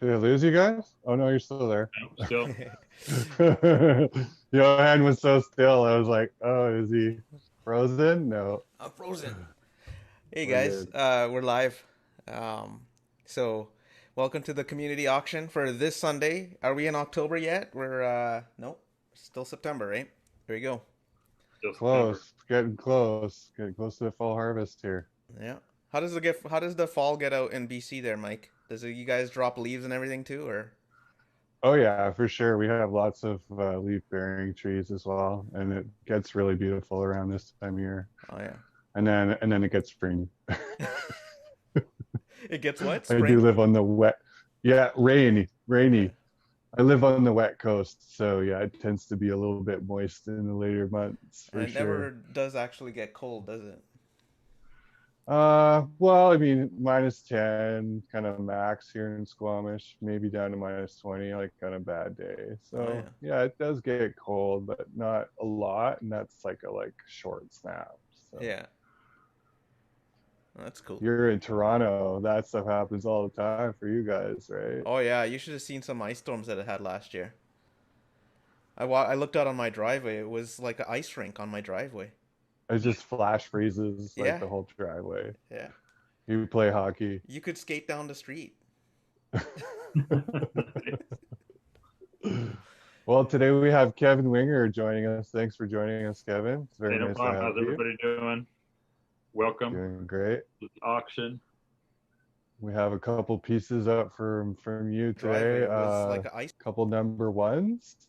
Did I lose you guys? Oh no, you're still there. No, still. Johan was so still. I was like, oh, is he frozen? No, I'm frozen. Hey we're guys, good. we're live. Um, so, welcome to the community auction for this Sunday. Are we in October yet? We're nope, still September, right? There you go. Still September. Close, getting close to the fall harvest here. Yeah. How does the fall get out in BC there, Mike? Does it, you guys drop leaves and everything too, or? Oh yeah, for sure. We have lots of leaf-bearing trees as well, and it gets really beautiful around this time of year. Oh yeah. And then it gets spring. It gets what? I do Spring? live on the wet, yeah, Yeah. rainy. I live on the wet coast, so yeah, it tends to be a little bit moist in the later months And for it never sure. does actually get cold, does it? Well, I mean, -10 kind of max here in Squamish, maybe down to -20, like on a bad day. Oh So yeah. yeah, it does get cold, but not a lot, and that's like a short snap. So Yeah. Oh, that's cool. you're in Toronto, that stuff happens all the time for you guys, right? Oh yeah, you should have seen some ice storms that it had last year. I looked out on my driveway. It was like an ice rink on my driveway. It just flash freezes like Yeah, the whole driveway. yeah. You play hockey. You could skate down the street. Well, today we have Kevin Winger joining us. Thanks for joining us, Kevin. It's Hey, very no nice to problem. have How's you. everybody doing? Welcome Doing great. to the auction. We have a couple pieces up from you today. Driveway was like an ice. Couple number ones.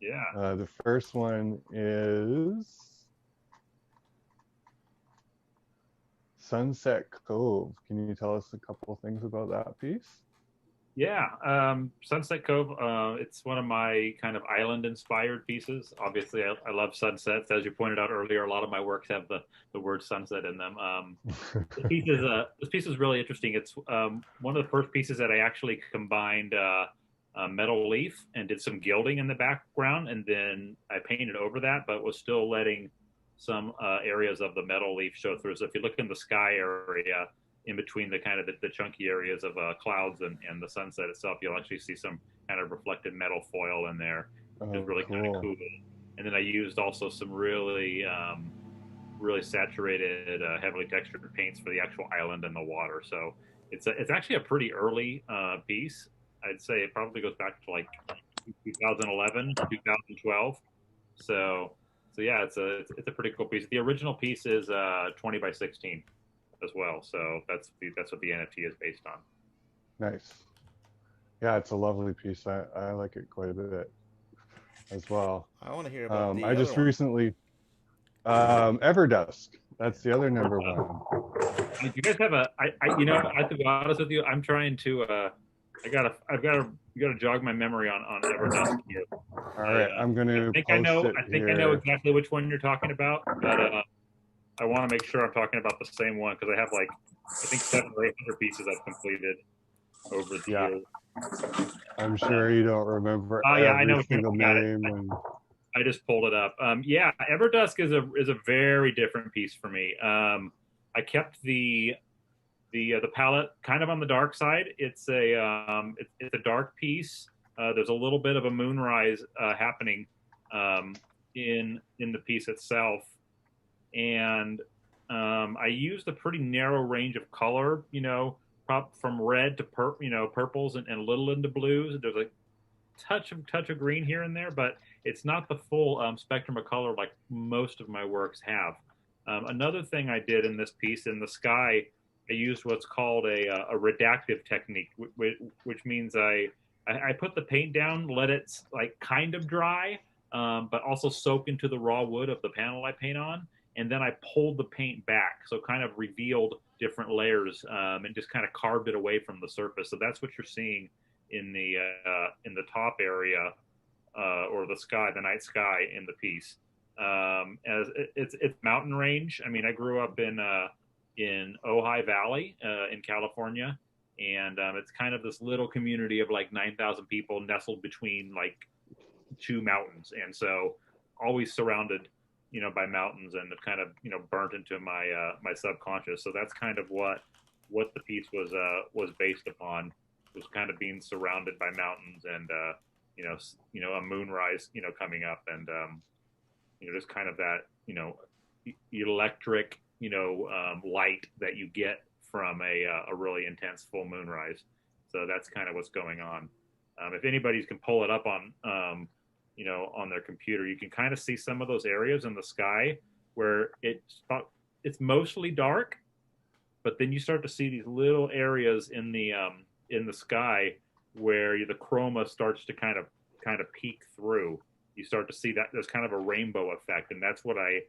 Yeah. The first one is Sunset Cove. Can you tell us a couple things about that piece? Yeah. Sunset Cove, it's one of my kind of island inspired pieces. Obviously, I love sunsets. As you pointed out earlier, a lot of my works have the word sunset in them. This piece is really interesting. It's one of the first pieces that I actually combined metal leaf and did some gilding in the background, and then I painted over that, but was still letting some areas of the metal leaf show through. So if you look in the sky area, in between the kind of the chunky areas of clouds and the sunset itself, you'll actually see some kind of reflected metal foil in there, which is Oh, really kind of cool. cool. And then I used also some really saturated, heavily textured paints for the actual island and the water. So it's actually a pretty early piece. I'd say it probably goes back to like 2011, 2012. So yeah, it's a pretty cool piece. The original piece is 20 by 16 as well. So that's what the NFT is based on. Nice. Yeah, it's a lovely piece. I like it quite a bit as well. I want to hear about I the other just one. recently Everdusk. That's the other number one. Do you guys have I have to be honest with you, I'm trying to you gotta jog my memory on Everdusk here. All right, I'm going to post it I think I know here. exactly which one you're talking about, but I want to make sure I'm talking about the same one because I have like I think 700 or 800 pieces I've completed over the Yeah, years. I'm sure you don't remember Oh yeah, I every know. single I got it. name. And I just pulled it up. Yeah, Everdusk is a very different piece for me. I kept the palette kind of on the dark side. It's a dark piece. There's a little bit of a moonrise happening in the piece itself, and I used a pretty narrow range of color. From red to purples and a little into blues. There's a touch of green here and there, but it's not the full spectrum of color like most of my works have. Another thing I did in this piece in the sky, I used what's called a redactive technique, which means I put the paint down, let it like kind of dry, but also soak into the raw wood of the panel I paint on, and then I pulled the paint back, so kind of revealed different layers and just kind of carved it away from the surface. So that's what you're seeing in the top area or the sky, the night sky in the piece. As it's mountain range. I mean, I grew up in Ojai Valley in California, and it's kind of this little community of like 9,000 people nestled between like two mountains, and so always surrounded, by mountains, and it kind of burnt into my my subconscious. So that's kind of what the piece was based upon. was kind of being surrounded by mountains and a moonrise coming up, and just kind of that electric light that you get from a really intense full moonrise. So that's kind of what's going on. If anybody's can pull it up on on their computer, you can kind of see some of those areas in the sky where it's mostly dark, but then you start to see these little areas in the sky where the chroma starts to kind of peek through. You start to see that there's kind of a rainbow effect, and that's what I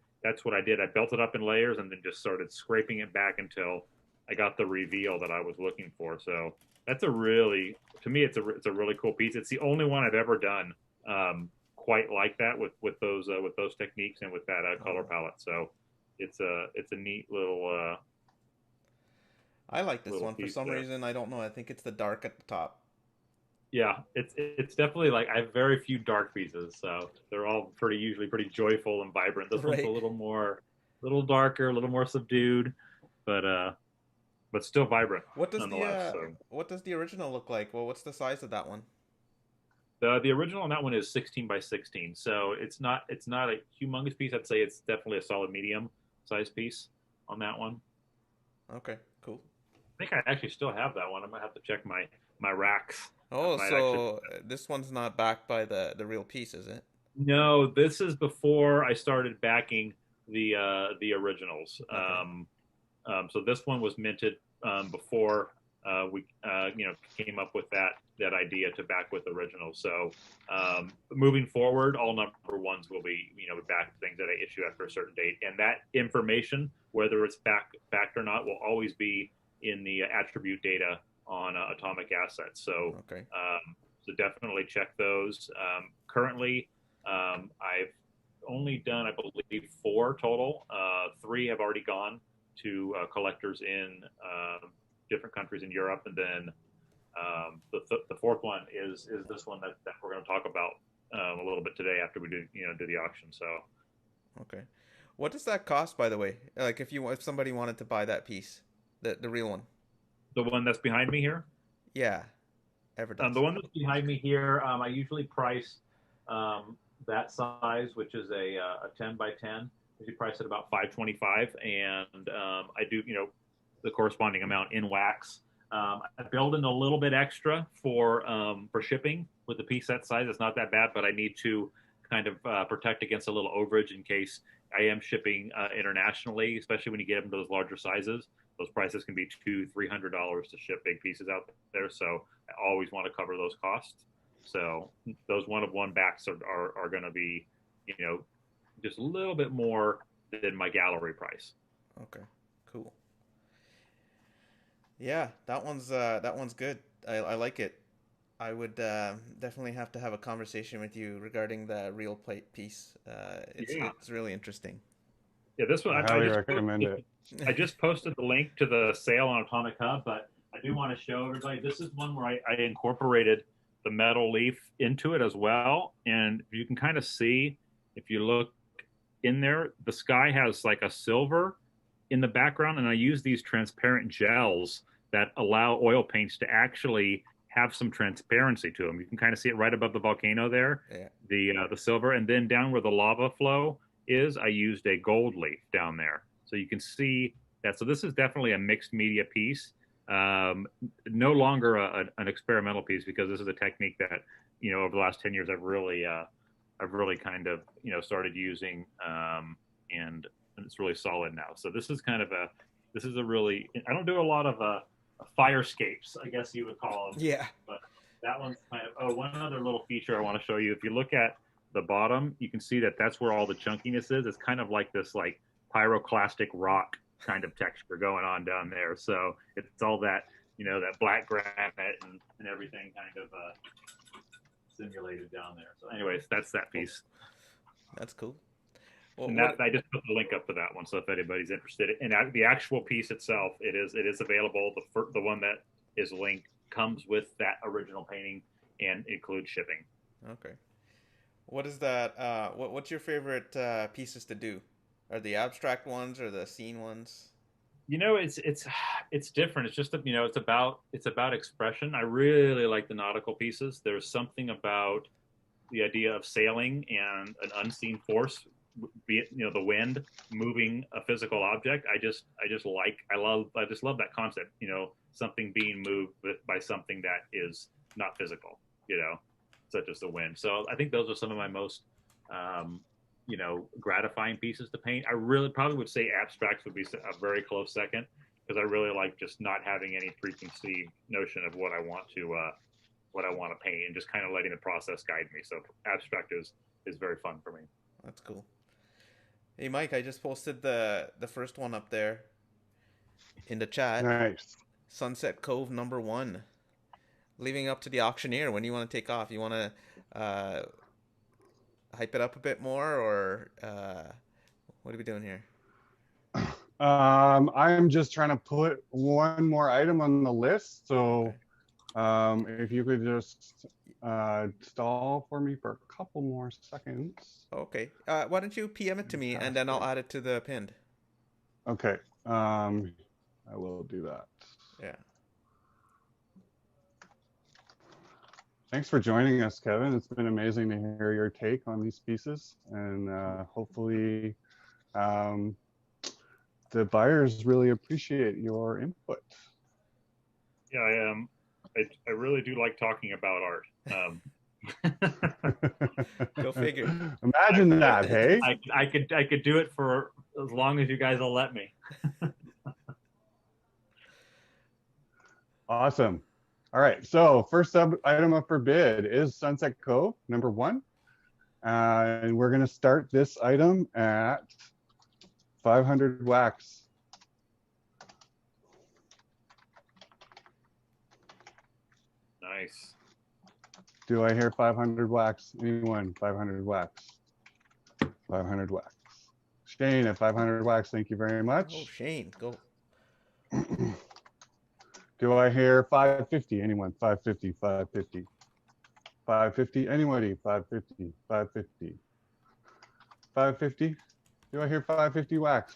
did. I built it up in layers and then just started scraping it back until I got the reveal that I was looking for. So that's to me, it's a really cool piece. It's the only one I've ever done quite like that with those techniques and with that color palette. So it's a neat little. I like this one for some reason. I don't know. I think it's the dark at the top. Yeah, it's definitely like I have very few dark pieces, so they're all usually pretty joyful and vibrant. This one's a little darker, a little more subdued, but still vibrant. What does the original look like? Well, what's the size of that one? The original on that one is 16 by 16, so it's not a humongous piece. I'd say it's definitely a solid medium size piece on that one. Okay, cool. I think I actually still have that one. I might have to check my racks. Oh, so this one's not backed by the real piece, is it? No, this is before I started backing the originals. Okay. So this one was minted before we came up with that idea to back with originals. So moving forward, all number ones will be back things that I issue after a certain date, and that information, whether it's backed or not, will always be in the attribute data on atomic assets. So okay. So definitely check those. Currently, I've only done, I believe, 4 total. 3 have already gone to collectors in different countries in Europe, and then the 4th one is this one that we're going to talk about a little bit today after we do the auction. So okay, what does that cost, by the way? Like if somebody wanted to buy that piece, the real one. The one that's behind me here? Yeah. The one that's behind me here, I usually price that size, which is a 10 by 10. Usually price at about $525, and I do the corresponding amount in wax. I build in a little bit extra for shipping with the piece that size. It's not that bad, but I need to kind of protect against a little overage in case I am shipping internationally, especially when you get into those larger sizes. Those prices can be $200-$300 to ship big pieces out there. So I always want to cover those costs. So those one-of-one backs are going to be, just a little bit more than my gallery price. Okay, cool. Yeah, that one's good. I like it. I would definitely have to have a conversation with you regarding the real plate piece. It's really interesting. Yeah, this one I highly recommend it. I just posted the link to the sale on Atomic Hub, but I do want to show everybody. This is one where I incorporated the metal leaf into it as well, and you can kind of see if you look in there, the sky has like a silver in the background, and I use these transparent gels that allow oil paints to actually have some transparency to them. You can kind of see it right above the volcano there, yeah. The silver, and then down where the lava flow is, I used a gold leaf down there. So you can see that. So this is definitely a mixed media piece. No longer an experimental piece, because this is a technique that, over the last 10 years, I've really kind of, started using, and it's really solid now. So this is kind of a really, I don't do a lot of firescapes, I guess you would call them. Yeah. But that one's kind of, one other little feature I want to show you. If you look at the bottom, you can see that that's where all the chunkiness is. It's kind of like this like pyroclastic rock kind of texture going on down there. So it's all that, that black granite and everything kind of simulated down there. So anyways, that's that piece. That's cool. Well, and I just put the link up to that one, so if anybody's interested in the actual piece itself, it is available. The one that is linked comes with that original painting and includes shipping. Okay. What is that? What's your favorite pieces to do? Are the abstract ones or the scene ones? You know, it's different. It's just you know, it's about expression. I really like the nautical pieces. There's something about the idea of sailing and an unseen force, be it you know the wind moving a physical object. I just love that concept. You know, something being moved by something that is not physical. You know, such as the wind. So I think those are some of my most you know, gratifying pieces to paint. I really probably would say abstracts would be a very close second because I really like just not having any preconceived notion of what I want to paint and just kind of letting the process guide me. So abstract is very fun for me. That's cool. Hey Mike, I just posted the first one up there in the chat. Nice. Sunset Cove #1. Leaving up to the auctioneer. When do you want to take off? You want to hype it up a bit more, or what are we doing here? I'm just trying to put one more item on the list. So if you could just stall for me for a couple more seconds. Okay. Why don't you PM it to me, and then I'll add it to the pinned. Okay. I will do that. Yeah. Thanks for joining us, Kevin. It's been amazing to hear your take on these pieces, and hopefully the buyers really appreciate your input. Yeah, I really do like talking about art. Go figure. Imagine that, hey? I could do it for as long as you guys will let me. Awesome. All right, so first item up for bid is Sunset Cove #1. And we're going to start this item at 500 wax. Nice. Do I hear 500 wax? Anyone? 500 wax. 500 wax. Shane at 500 wax, thank you very much. Oh, Shane, go. Do I hear 550? Anyone? 550, 550. 550, anybody? 550, 550. 550? Do I hear 550 wax?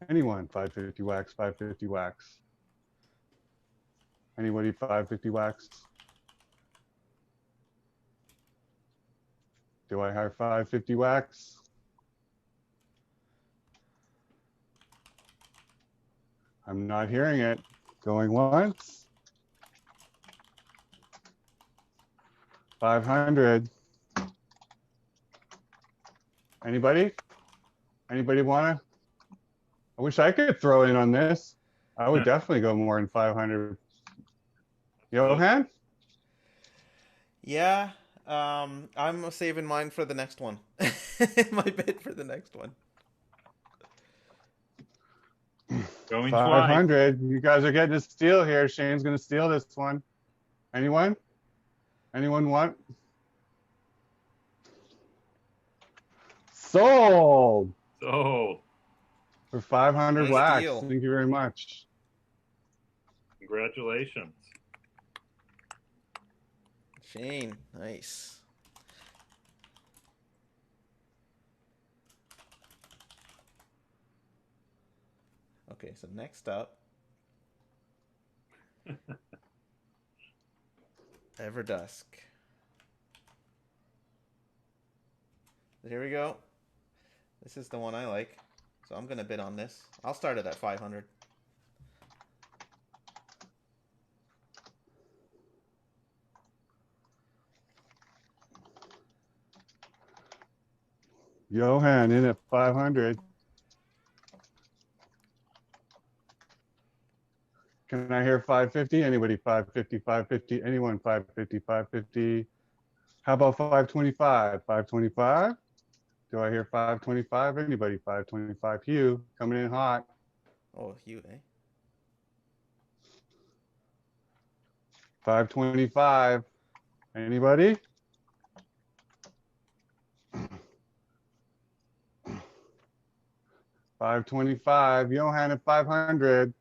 Anyone? 550 wax, 550 wax. Anybody? 550 wax? Do I hear 550 wax? I'm not hearing it. Going once. 500. Anybody? Anybody wanna? I wish I could throw in on this. I would definitely go more than 500. Johan? Yeah, I'm saving mine for the next one. My bid for the next one. Going 500. Twice. You guys are getting a steal here. Shane's going to steal this one. Anyone? Anyone want? Sold. Sold. For 500 nice wax. Deal. Thank you very much. Congratulations. Shane, nice. Okay, so next up, Everdusk. Here we go. This is the one I like, so I'm gonna bid on this. I'll start it at 500. Johan in at 500. Can I hear 550? Anybody? 550, 550. Anyone? 550, 550. How about 525? 525? Do I hear 525? Anybody? 525. Hugh coming in hot. Oh, Hugh, eh? 525. Anybody? $525. Johan at 500.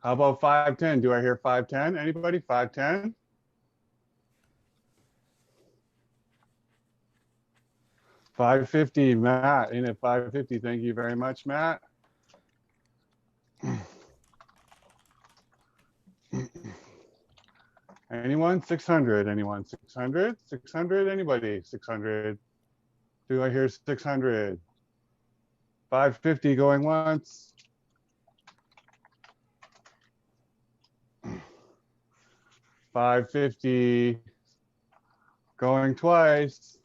How about 510? Do I hear 510? Anybody? 510? 550, Matt, in at 550. Thank you very much, Matt. Anyone? 600. Anyone? 600? 600? Anybody? 600. Do I hear 600? 550 going once. 550 going twice.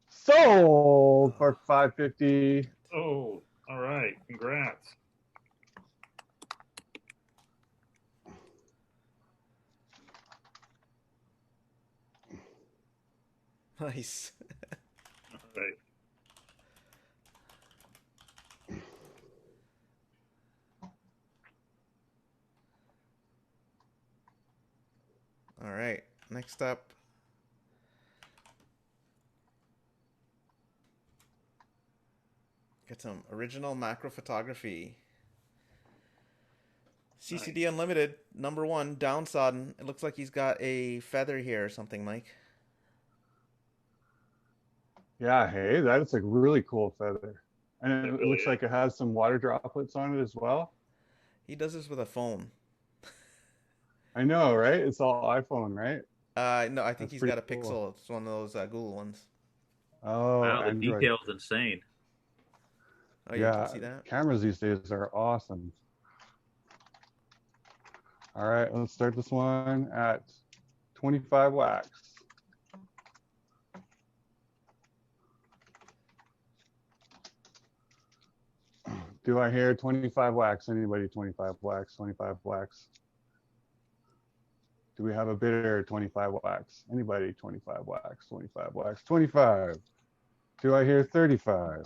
Sold for 550. Oh, all right. Congrats. Nice. All right. All right. Next up. Get some original macro photography. CCDUnlimited, number 1, down Sodden. It looks like he's got a feather here or something, Mike. Yeah, hey, that's a really cool feather. And It it really looks is. like it has some water droplets on it as well. He does this with a phone. I know, right? It's all iPhone, right? No, I think That's he's pretty got a cool. Pixel. It's one of those Google ones. Oh, Wow, the Android. detail's insane. Oh, yeah, you can Yeah, see that? cameras these days are awesome. All right, let's start this one at 25 wax. Do I hear 25 wax? Anybody 25 wax, 25 wax? Do we have a bidder 25 wax? Anybody 25 wax, 25 wax, 25? Do I hear 35?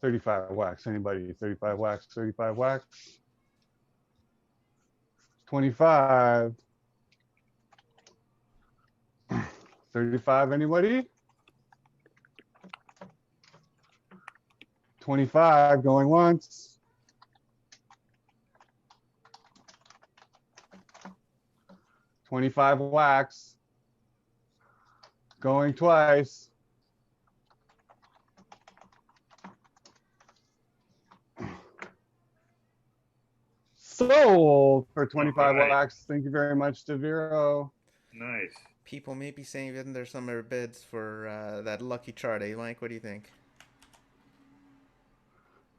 35 wax. Anybody 35 wax, 35 wax? 25. 35, anybody? 25 going once. 25 wax. Going twice. Sold for 25 right. wax. Thank you very much, Deviro. Nice. People may be saving their summer bids for that lucky chart, eh, Mike? What do you think?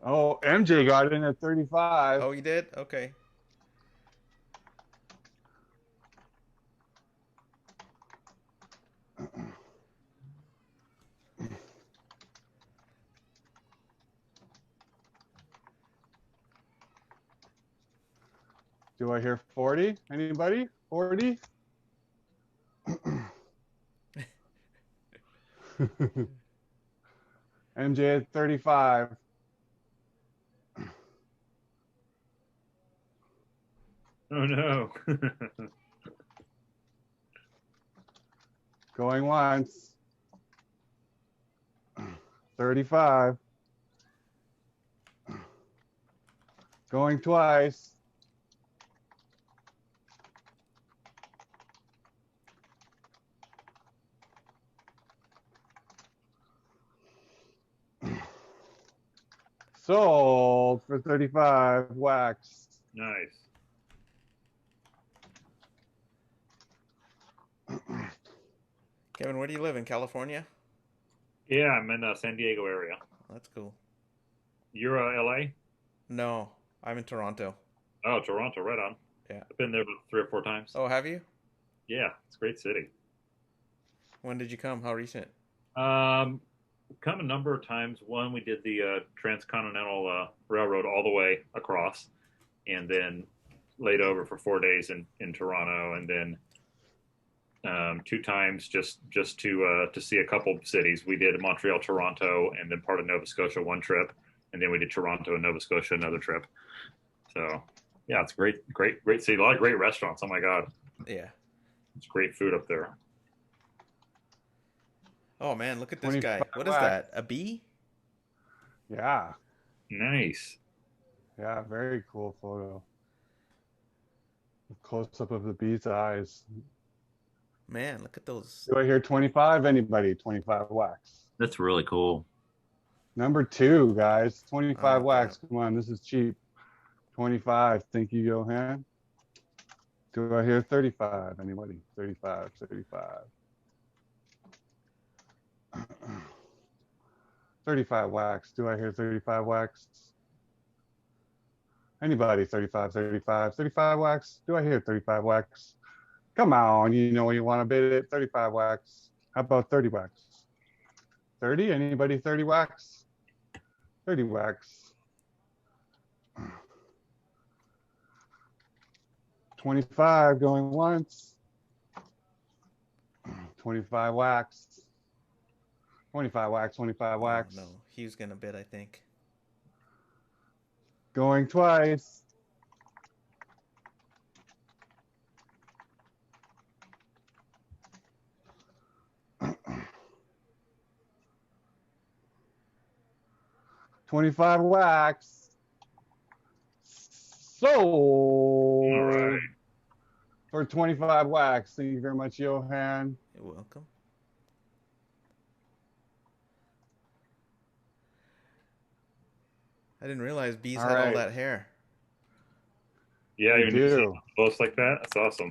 Oh, MJ got in at 35. Oh, you did? Okay. Do I hear 40? Anybody? 40? MJ at 35. Oh no. Going once. 35. Going twice. Sold for 35 wax. Nice. Kevin, where do you live? In California? Yeah, I'm in the San Diego area. That's cool. You're LA? No, I'm in Toronto. Oh, Toronto, right on. Yeah. I've been there about 3 or 4 times. Oh, have you? Yeah, it's a great city. When did you come? How recent? Come a number of times. One, we did the transcontinental railroad all the way across, and then laid over for 4 days in Toronto, and then 2 times just to see a couple cities. We did Montreal, Toronto, and then part of Nova Scotia one trip, and then we did Toronto and Nova Scotia another trip. So yeah, it's great city. A lot of great restaurants. Oh my god, Yeah. it's great food up there. Oh man, look at this guy. 25 What is wax. that? A bee? Yeah. Nice. Yeah, very cool photo. close up of the bee's eyes. Man, look at those. Do I hear 25? Anybody? 25 wax. That's really cool. Number 2, guys. 25 Oh, wax. Come on, this is cheap. 25. Thank you, Johan. Do I hear 35? Anybody? 35, 35. 35 wax. Do I hear 35 wax? Anybody? 35, 35, 35 wax. Do I hear 35 wax? Come on, you know you want to bid it. 35 wax. How about 30 wax? 30? Anybody 30 wax? 30 wax. 25 going once. 25 wax. 25 wax, 25 wax. No, Hugh's gonna bid, I think. Going twice. $25 wax. Sold. All right. For 25 wax. Thank you very much, Johan. You're welcome. I didn't realize bees All had all right. that hair. Yeah, You you're gonna do. post like that. That's awesome.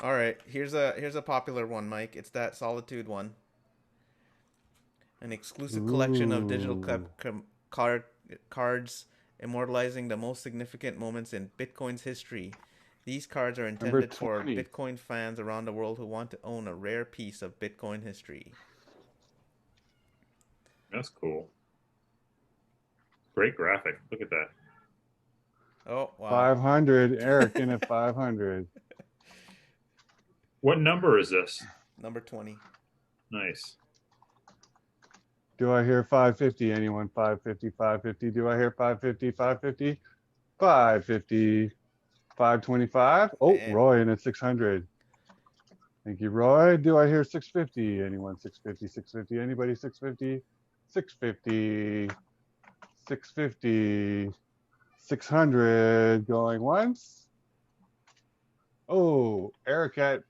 All right, here's a popular one, Mike. It's that Solitude one. An exclusive collection of digital cards immortalizing the most significant moments in Bitcoin's history. These cards are intended for 20. Bitcoin fans around the world who want to own a rare piece of Bitcoin history. That's cool. Great graphic. Look at that. Oh, wow. 500. Eric in at 500. What number is this? Number 20. Nice. Do I hear 550? Anyone? 550, 550. Do I hear 550, 550? 550, 525. Oh, Man. Roy in at 600. Thank you, Roy. Do I hear 650? Anyone? 650, 650. Anybody? 650, 650, 650, 600. Going once. Oh, Eric at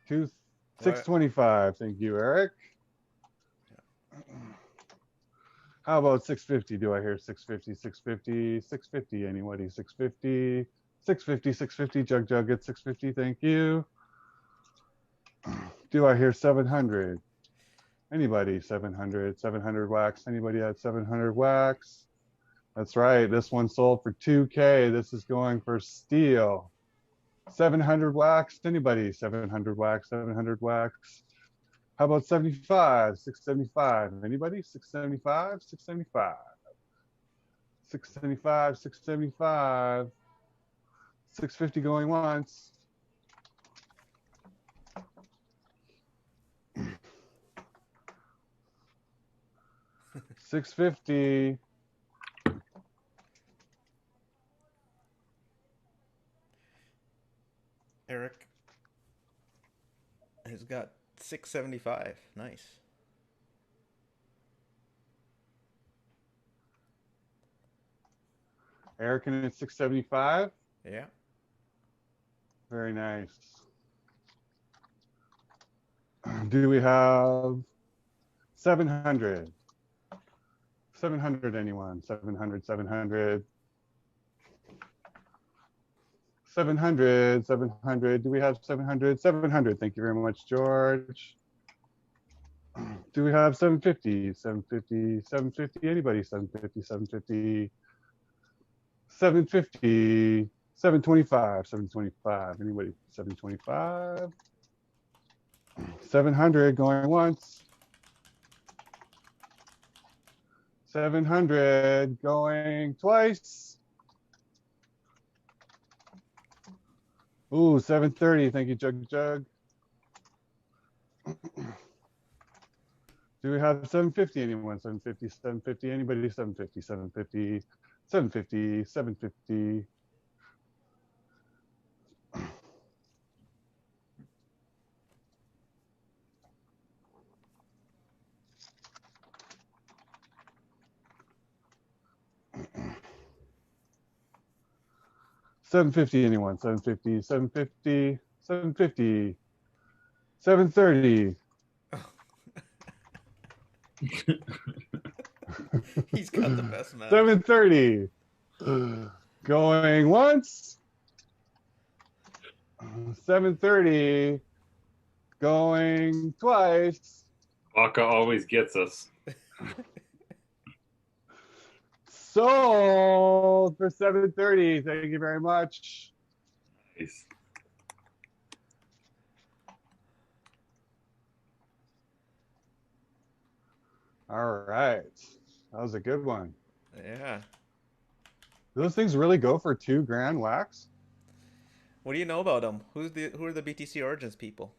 625. Thank you, Eric. How about 650? Do I hear 650, 650, 650? Anybody? 650, 650, 650. Jug at 650. Thank you. Do I hear 700? Anybody? 700, 700 wax. Anybody at 700 wax? That's right. This one sold for 2K. This is going for steel. 700 wax. Anybody? 700 wax, 700 wax. How about 75? 675. Anybody? 675, 675. 675, 675. 650 going once. $650. Eric has got 675. Nice. Eric in at 675. Yeah. Very nice. Do we have 700? 700 anyone? 700, 700. 700, 700. Do we have 700? 700. Thank you very much, George. Do we have 750? 750, 750. Anybody? 750, 750. 750. 725, 725. Anybody? 725. 700 going once. 700 going twice. Ooh, 730. Thank you, Jug. Do we have 750? Anyone? 750, 750. Anybody? 750, 750, 750, 750. 750, anyone? 750, 750, 750, 730. He's got the best math. 730. Going once. 730. Going twice. Baka always gets us. Sold for 730. Thank you very much. Nice. All right. That was a good one. Yeah. Those things really go for $2,000 wax? What do you know about them? Who are the BTC Origins people?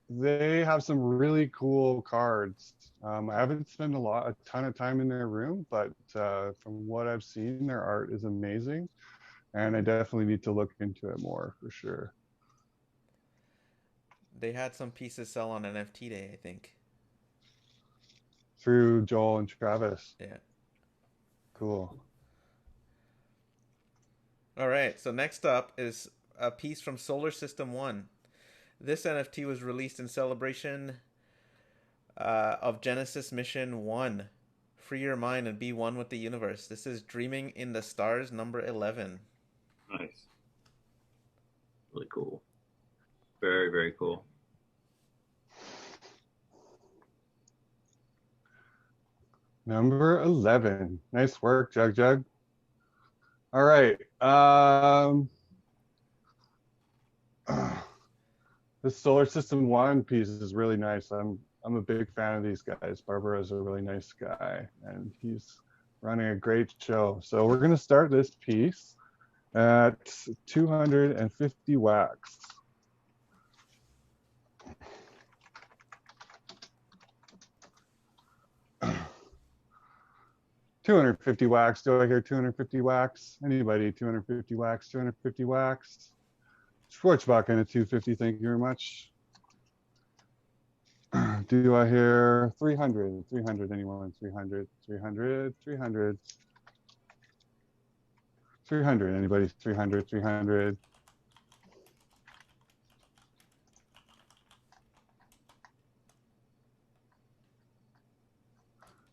They have some really cool cards. I haven't spent a ton of time in their room, but from what I've seen, their art is amazing, and I definitely need to look into it more for sure. They had some pieces sell on NFT Day, I think. Through Joel and Travis. Yeah. Cool. All right. So next up is a piece from SolarSystem One. This NFT was released in celebration of Genesis Mission 1. Free your mind and be one with the universe. This is Dreaming in the Stars, number 11. Nice. Really cool. Very, very cool. Number 11. Nice work, Jug Jug. All right. This SolarSystem One piece is really nice. I'm a big fan of these guys. Barbara's a really nice guy, and he's running a great show. So we're gonna start this piece at 250 wax. $250 wax. Do I hear 250 wax? Anybody? 250 wax. 250 wax. Schwarzbach in a 250. Thank you very much. Do I hear 300? 300. Anyone? 300. 300. 300. 300. Anybody? 300. 300.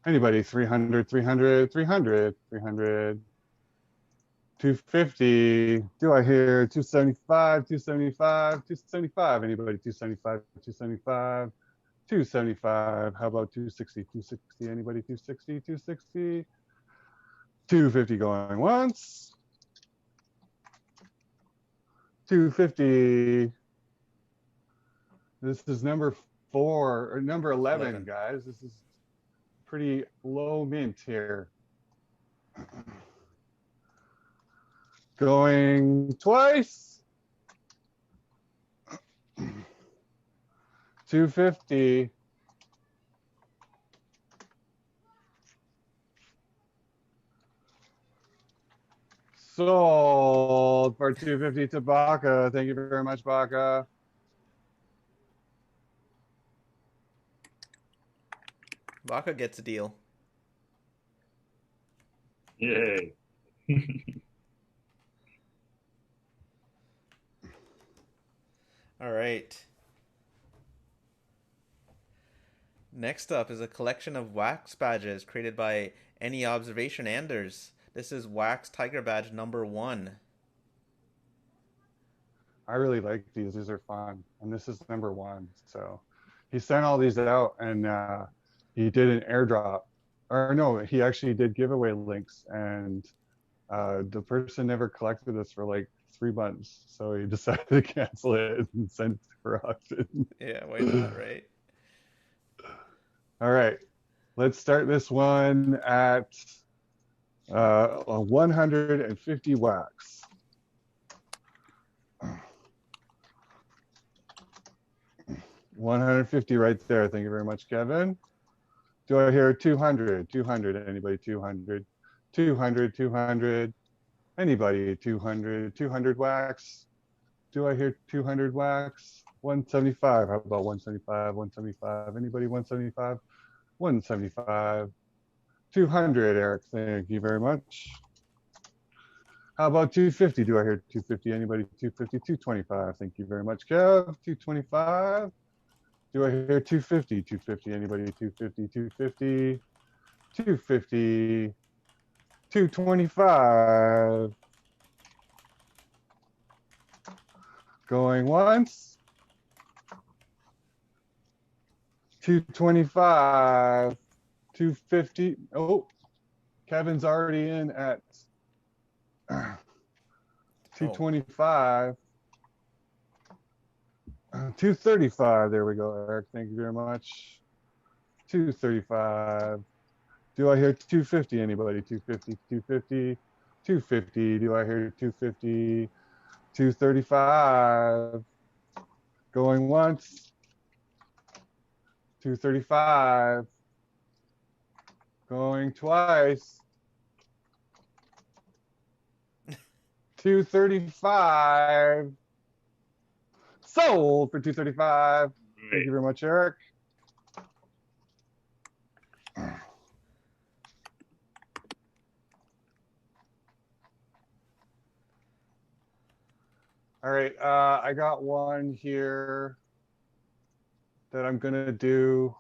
Anybody? 300. 300. 300. 300. 250. Do I hear 275? 275. 275. Anybody? 275. 275. 275. How about 260? 260. Anybody? 260. 260. 250 going once. 250. This is number 4 or number 11, guys. This is pretty low mint here. Going twice. 250. Sold for 250 to Baka. Thank you very much, Baka. Baka gets a deal. Yay. All right. Next up is a collection of wax badges created by Any Observation Anders. This is Wax Tiger Badge number 1. I really like these. These are fun. And this is number 1. So he sent all these out, and he did an airdrop. Or no, he actually did giveaway links, and the person never collected this for like 3 months. So he decided to cancel it and send it for auction. Yeah, why not, right? All right. Let's start this one at 150 wax. $150 right there. Thank you very much, Kevin. Do I hear 200? 200. Anybody? 200. 200. 200. Anybody? 200. 200 wax. Do I hear 200 wax? 175. How about 175? 175. Anybody? 175. 175. 200, Eric. Thank you very much. How about 250? Do I hear 250? Anybody? 250, 225. Thank you very much, Kev. 225. Do I hear 250? 250. Anybody? 250, 250, 250, 225. Going once. 225. 250. Oh, Kevin's already in at 225. 235. There we go, Eric. Thank you very much. 235. Do I hear 250? Anybody? 250, 250, 250. Do I hear 250? 235. Going once. 235. Going twice. 235. Sold for 235. Thank you very much, Eric. All right, I got one here that I'm gonna do.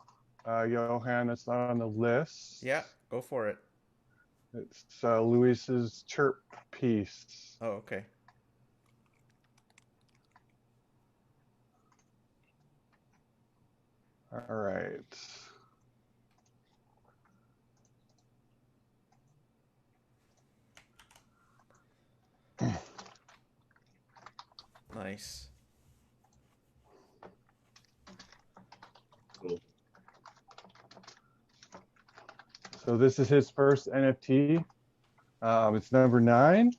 Johan, that's not on the list. Yeah, go for it. It's Luis's chirp piece. Oh, okay. All right. Nice. Cool. So this is his first NFT. It's number 9.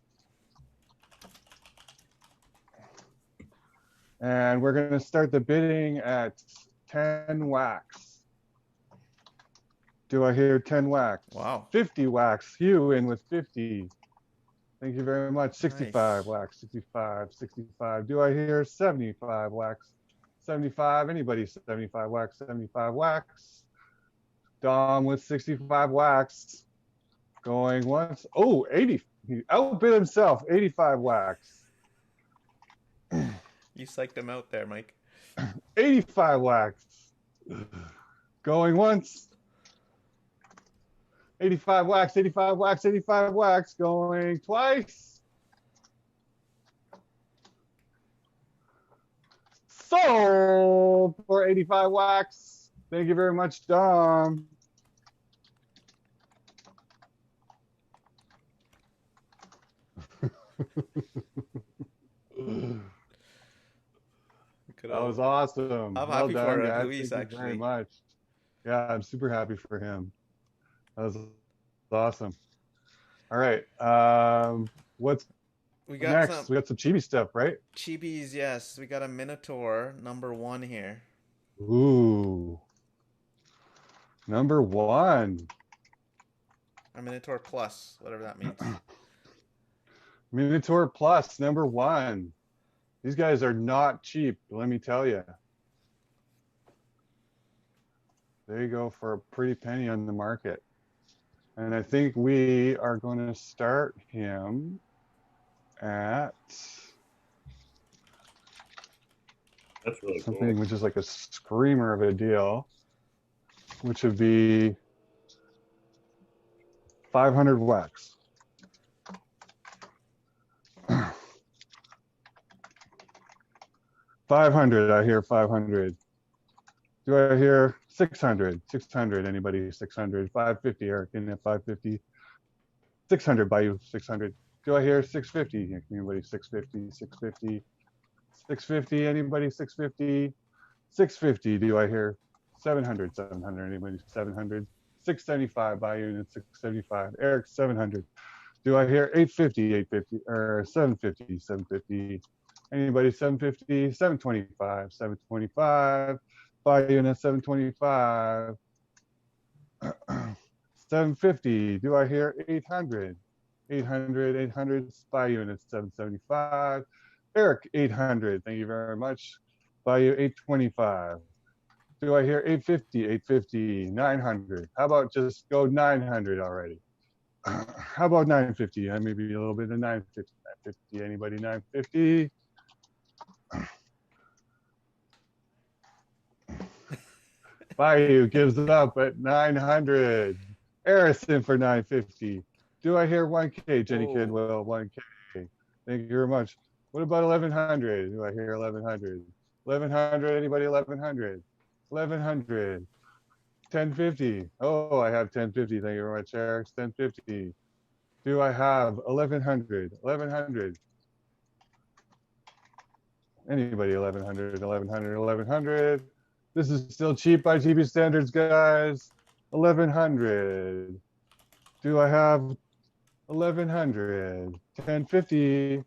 And we're going to start the bidding at 10 wax. Do I hear 10 wax? Wow. 50 wax. Hugh in with 50. Thank you very much. 65 Nice. wax. 65, 65. Do I hear 75 wax? 75. Anybody? 75 wax. 75 wax. Dom with 65 wax. Going once. Oh, 80. He outbid himself. 85 wax. You psyched him out there, Mike. 85 wax. Going once. 85 wax, 85 wax, 85 wax. Going twice. Sold for 85 wax. Thank you very much, Dom. That was awesome. I'm well happy done, for guys. Luis, Thank you very actually. much. Yeah, I'm super happy for him. That was awesome. All right. What's We got next? some We got some chibi stuff, right? chibis, yes. We got a Minotaur, number 1 here. Ooh. Number 1. Or Minotaur Plus, whatever that means. Minotaur Plus, number 1. These guys are not cheap, let me tell you. There you go for a pretty penny on the market. And I think we are going to start him at That's really something cool. which is like a screamer of a deal, which would be 500 wax. 500, I hear 500. Do I hear 600? 600, anybody? 600, 550, Eric in at 550. 600 by you, 600. Do I hear 650? Anybody? 650, 650, 650, anybody? 650, 650. Do I hear 700? 700, anybody? 700. 675 by you at 675. Eric, 700. Do I hear 850, 850, or 750, 750? Anybody? 750, 725, 725. Buy unit 725. 750. Do I hear 800? 800, 800. Buy unit 775. Eric, 800. Thank you very much. Buy you 825. Do I hear 850, 850, 900? How about just go 900 already? How about 950? Maybe a little bit of 950. 950. Anybody 950? Bayou gives it up at 900. Harrison for 950. Do I hear 1K? Jenny Whoa. Kidwell, 1K. Thank you very much. What about 1100? Do I hear 1100? 1100, anybody 1100? 1100. 1050. Oh, I have 1050. Thank you very much, Eric. 1050. Do I have 1100? 1100. Anybody 1100, 1100, 1100. This is still cheap by GB standards, guys. 1100. Do I have 1100? 1050.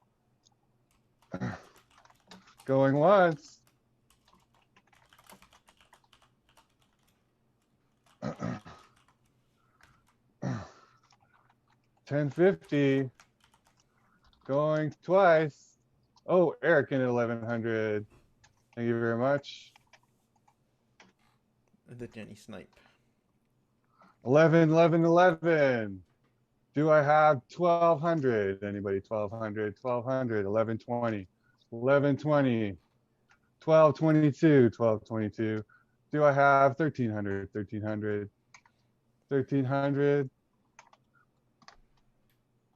Going once. $10.50. Going twice. Oh, Eric in at 1100. Thank you very much. The Jenny Snipe. 11, 11, 11. Do I have 1200? Anybody 1200, 1200, 1120, 1120, 1222, 1222. Do I have 1300, 1300, 1300?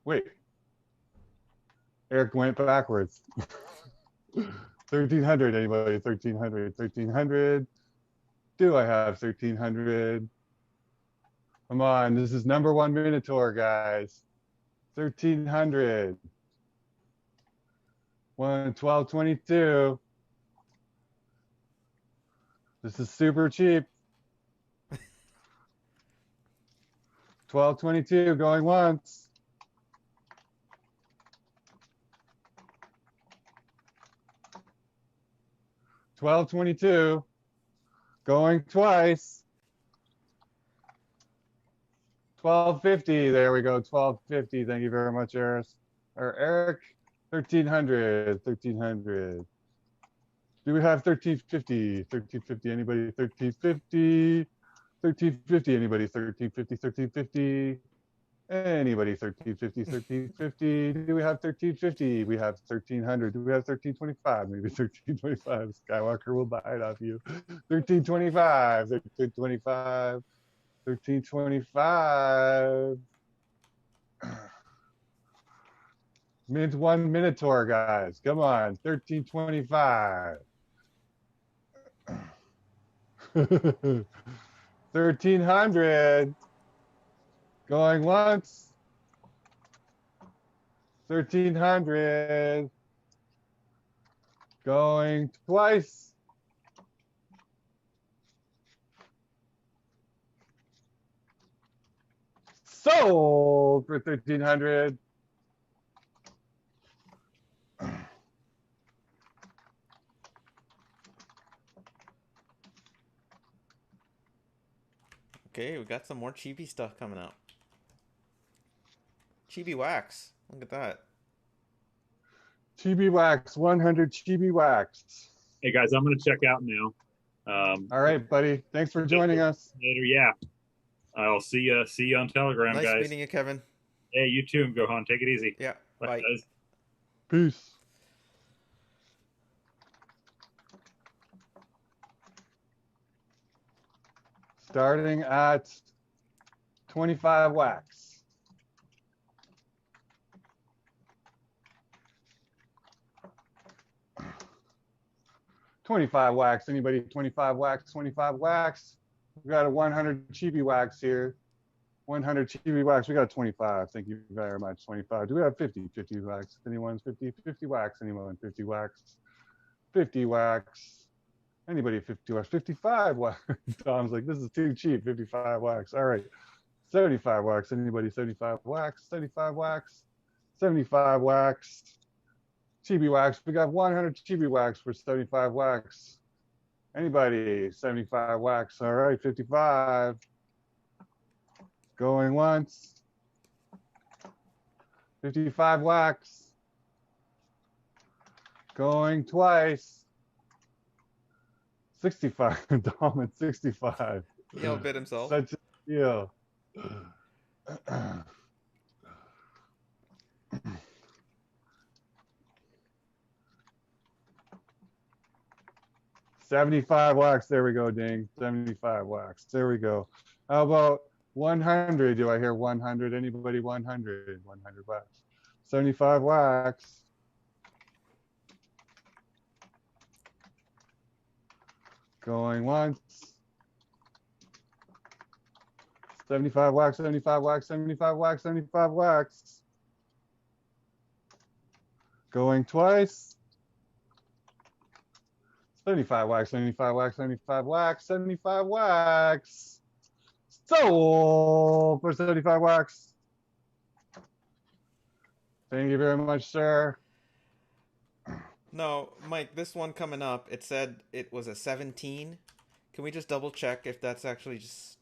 Wait. Eric went backwards. 1300, anybody 1300, 1300. Do I have 1300? Come on, this is number one Minotaur, guys. 1300. 1222. This is super cheap. 1222 going once. $12.22 going twice. $12.50. There we go. $12.50. Thank you very much, Eric. Eric, 1300. 1300. Do we have 1350? 1350. Anybody? 1350. 1350. Anybody? 1350. 1350. Anybody? 1350. 1350. Do we have 1350? We have 1300. Do we have 1325? Maybe 1325. Skywalker will buy it off you. 1325. 1325. 1325. Mint one Minotaur, guys. Come on. 1325. 1300. Going once. 1300. Going twice. Sold for 1300. Okay, we got some more chibi stuff coming up. Chibi wax. Look at that. Chibi wax, 100 chibi wax. Hey guys, I'm going to check out now. All right, buddy. Thanks for joining us. Later, yeah. I'll see you on Telegram, Nice guys. meeting you, Kevin. Hey, you too, Gohan. Take it easy. Yeah. Bye. Guys. Peace. Starting at 25 wax. $25 wax. Anybody 25 wax? 25 wax. We got a 100 chibi wax here. 100 chibi wax. We got 25. Thank you very much. 25. Do we have 50? 50 wax. Anyone's 50? 50 wax. Anyone? 50 wax. 50 wax. Anybody 50 wax? 55 wax. Tom's like, this is too cheap. 55 wax. All right. 75 wax. Anybody 75 wax? 75 wax. 75 wax. Chibi wax. We got 100 chibi wax for 75 wax. Anybody 75 wax? All right. 55. Going once. 55 wax. Going twice. 65. Dom at 65. He outbid himself. Such a deal. 75 wax. There we go, ding. 75 wax. There we go. How about 100? Do I hear 100? Anybody 100? 100 wax. 75 wax. Going once. 75 wax, 75 wax, 75 wax, 75 wax. Going twice. 75 wax, 75 wax, 75 wax, 75 wax. Sold for 75 wax. Thank you very much, sir. No, Mike, this one coming up, it said it was a 17. Can we just double check if that's actually just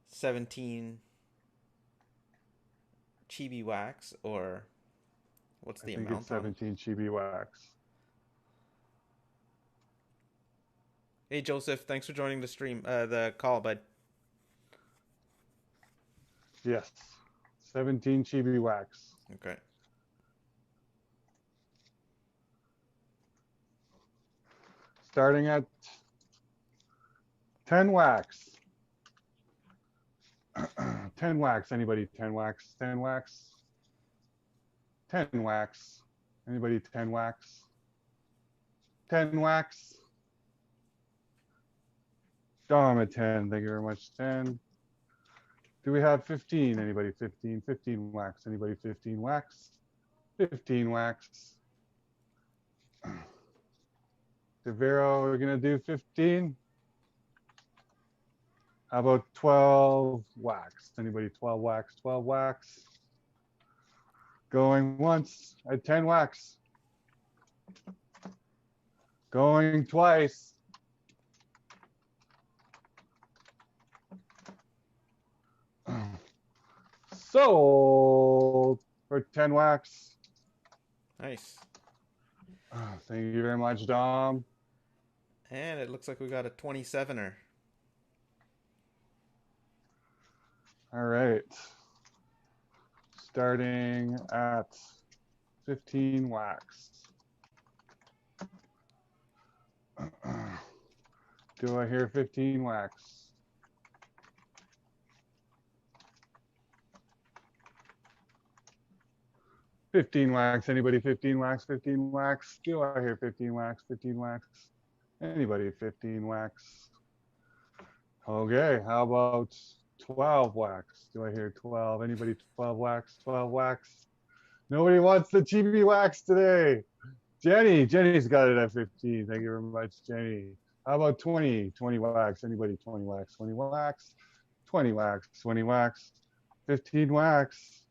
17 chibi wax, or what's the amount? I think it's 17 chibi wax. Hey Joseph, thanks for joining the stream, the call, bud. Yes, 17 chibi wax. Okay. Starting at 10 wax. 10 wax. Anybody 10 wax? 10 wax? 10 wax. Anybody 10 wax? 10 wax. Dom at 10. Thank you very much. 10. Do we have 15? Anybody 15? 15 wax. Anybody 15 wax? 15 wax. Devero, we're gonna do 15. How about 12 wax? Anybody 12 wax? 12 wax. Going once at 10 wax. Going twice. Sold for 10 wax. Nice. Thank you very much, Dom. And it looks like we got a 27er. All right. Starting at 15 wax. Do I hear 15 wax? $15 wax. Anybody 15 wax? 15 wax. Do I hear 15 wax? 15 wax. Anybody 15 wax? Okay, how about 12 wax? Do I hear 12? Anybody 12 wax? 12 wax. Nobody wants the chibi wax today. Jenny's got it at 15. Thank you very much, Jenny. How about 20? 20 wax. Anybody 20 wax? 20 wax. 20 wax. 20 wax. 15 wax.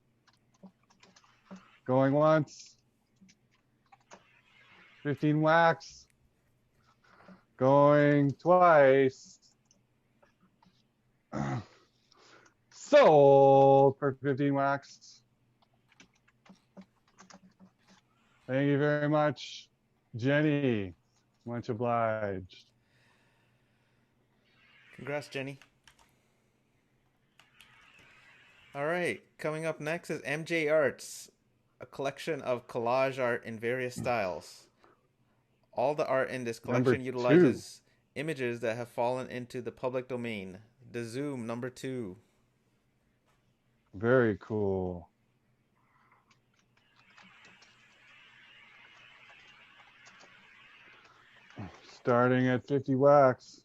Going once. 15 wax. Going twice. Sold for 15 wax. Thank you very much, Jenny. Much obliged. Congrats, Jenny. All right, coming up next is MJ Arts, a collection of collage art in various styles. All the art in this collection utilizes images that have fallen into the public domain. The Zoom #2. Very cool. Starting at 50 wax.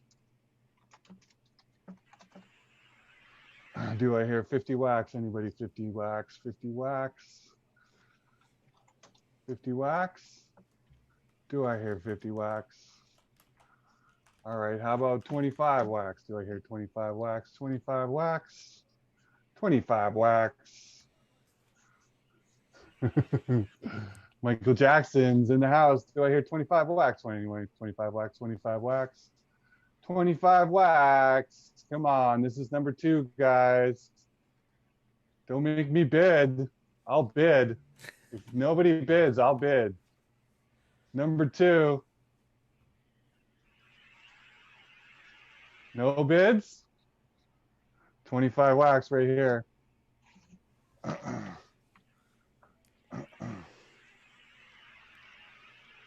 Do I hear 50 wax? Anybody 50 wax? 50 wax? 50 wax? Do I hear 50 wax? All right, how about 25 wax? Do I hear 25 wax? 25 wax? 25 wax. Michael Jackson's in the house. Do I hear 25 wax? 25 wax, 25 wax. 25 wax. Come on, this is #2, guys. Don't make me bid. I'll bid. If nobody bids, I'll bid. #2. No bids? 25 wax right here.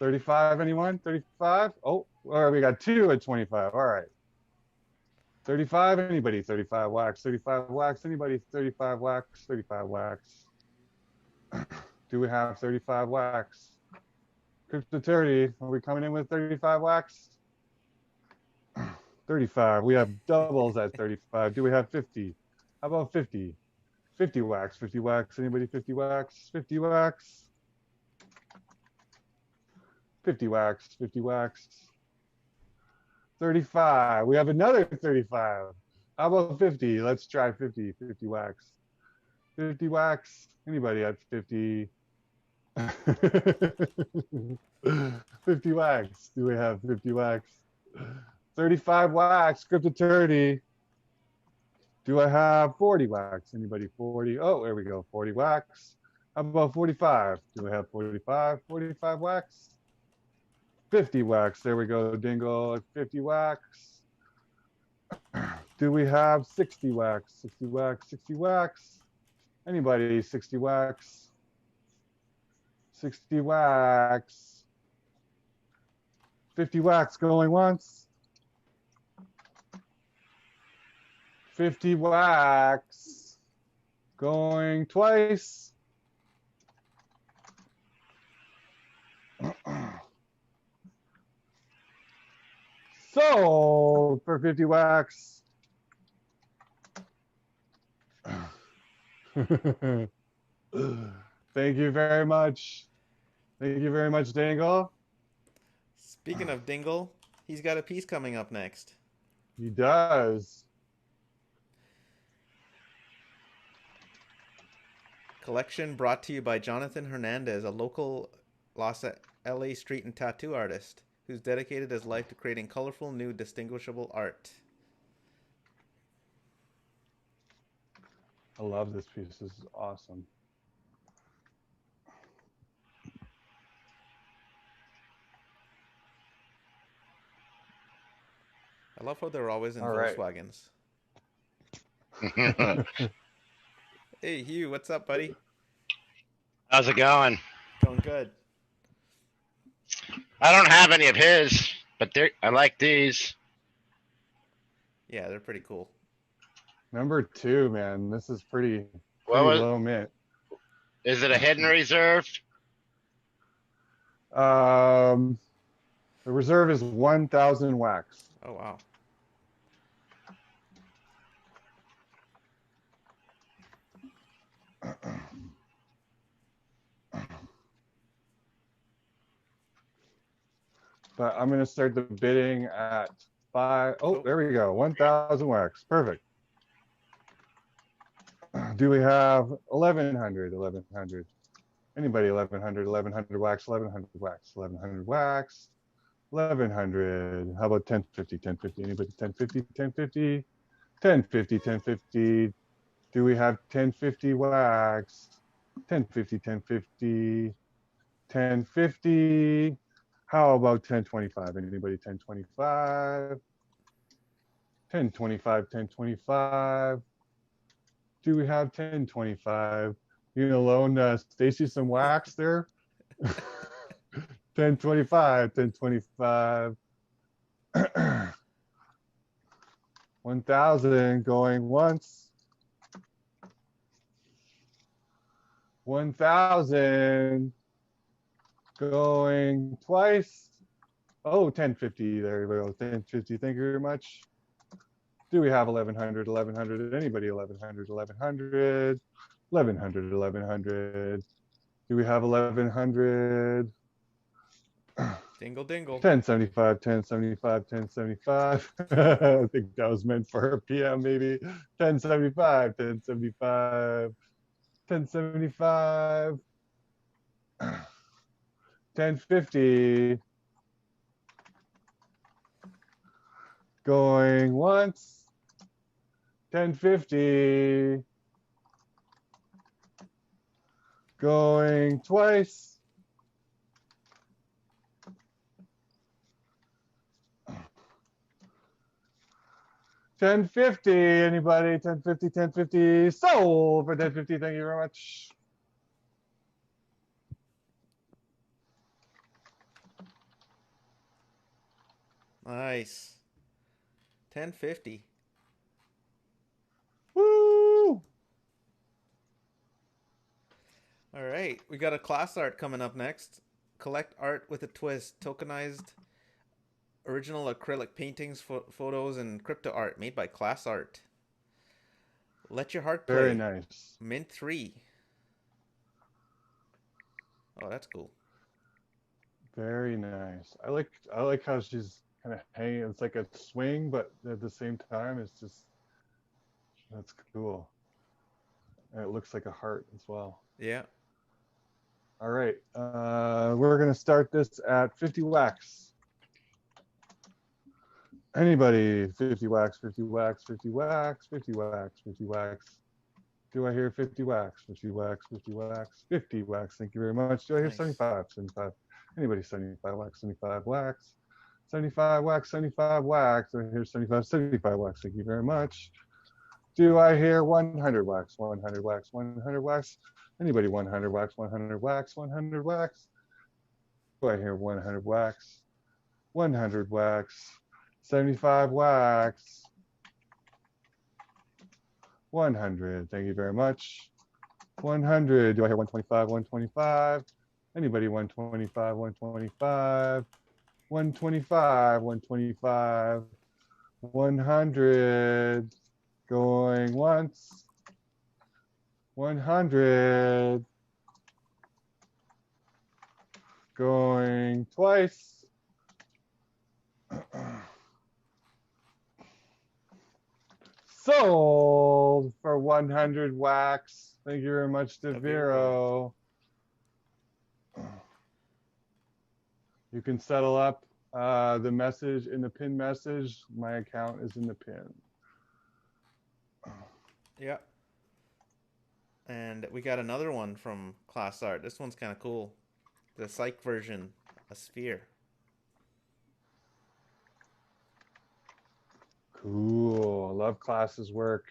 35, anyone? 35? Oh, all right, we got two at 25. All right. 35, anybody? 35 wax, 35 wax, anybody? 35 wax, 35 wax. Do we have 35 wax? Crypto30, are we coming in with 35 wax? 35, we have doubles at 35. Do we have 50? How about 50? 50 wax, 50 wax, anybody 50 wax? 50 wax? 50 wax, 50 wax. 35, we have another 35. How about 50? Let's try 50, 50 wax. 50 wax, anybody at 50? 50 wax, do we have 50 wax? 35 wax, Crypto30. Do I have 40 wax? Anybody 40? Oh, there we go, 40 wax. How about 45? Do we have 45? 45 wax? 50 wax, there we go, Dingle, 50 wax. Do we have 60 wax? 60 wax, 60 wax? Anybody 60 wax? 60 wax. 50 wax going once. 50 wax going twice. Sold for 50 wax. Thank you very much. Thank you very much, Dangle. Speaking of Dingle, he's got a piece coming up next. He does. Collection brought to you by Jonathan Hernandez, a local LA street and tattoo artist who's dedicated his life to creating colorful, new, distinguishable art. I love this piece. This is awesome. I love how they're always in All right. Volkswagens. Hey, Hugh, what's up, buddy? How's it going? Going good. I don't have any of his, but I like these. Yeah, they're pretty cool. Number 2, man. This is pretty What low mint. is it a hidden reserve? The reserve is 1,000 wax. Oh, wow. But I'm going to start the bidding at 5. Oh, there we go. 1,000 wax. Perfect. Do we have 1,100? 1,100. Anybody 1,100? 1,100 wax. 1,100 wax. 1,100 wax. 1,100. How about 1050? 1050. Anybody 1050? 1050. 1050. 1050. Do we have 1050 wax? 1050. 1050. 1050. How about 1025? Anybody 1025? 1025, 1025. Do we have 1025? You gonna loan Stacy some wax there? 1025, 1025. 1,000 going once. 1,000 going twice. Oh, 1050. There we go. 1050. Thank you very much. Do we have 1,100? 1,100? Anybody 1,100? 1,100? 1,100? 1,100? Do we have 1,100? Dingle, dingle. 1075, 1075, 1075. I think that was meant for her PM, maybe. 1075, 1075, 1075. 1050. Going once. 1050. Going twice. 1050. Anybody? 1050, 1050. Sold for 1050. Thank you very much. Nice. 1050. Woo! All right, we got a class art coming up next. Collect art with a twist. Tokenized original acrylic paintings, photos, and crypto art made by Class Art. Let your heart play. Very nice. Mint 3. Oh, that's cool. Very nice. I like how she's kind of hanging. It's like a swing, but at the same time, it's just that's cool. And it looks like a heart as well. Yeah. All right, we're gonna start this at 50 wax. Anybody? 50 wax, 50 wax, 50 wax, 50 wax, 50 wax. Do I hear 50 wax, 50 wax, 50 wax, 50 wax? Thank you very much. Do I hear Nice. 75, 75? Anybody? 75 wax, 75 wax, 75 wax, 75 wax. Do I hear 75, 75 wax? Thank you very much. Do I hear 100 wax, 100 wax, 100 wax? Anybody? 100 wax, 100 wax, 100 wax? Do I hear 100 wax, 100 wax, 75 wax, 100? Thank you very much. 100. Do I hear 125, 125? Anybody? 125, 125, 125, 125, 100. Going once. 100. Going twice. Sold for 100 wax. Thank you very much, DeViro. You can settle up the message in the pin message. My account is in the pin. Yeah. And we got another one from Class Art. This one's kind of cool. The psych version, a sphere. Cool. I love Class's work.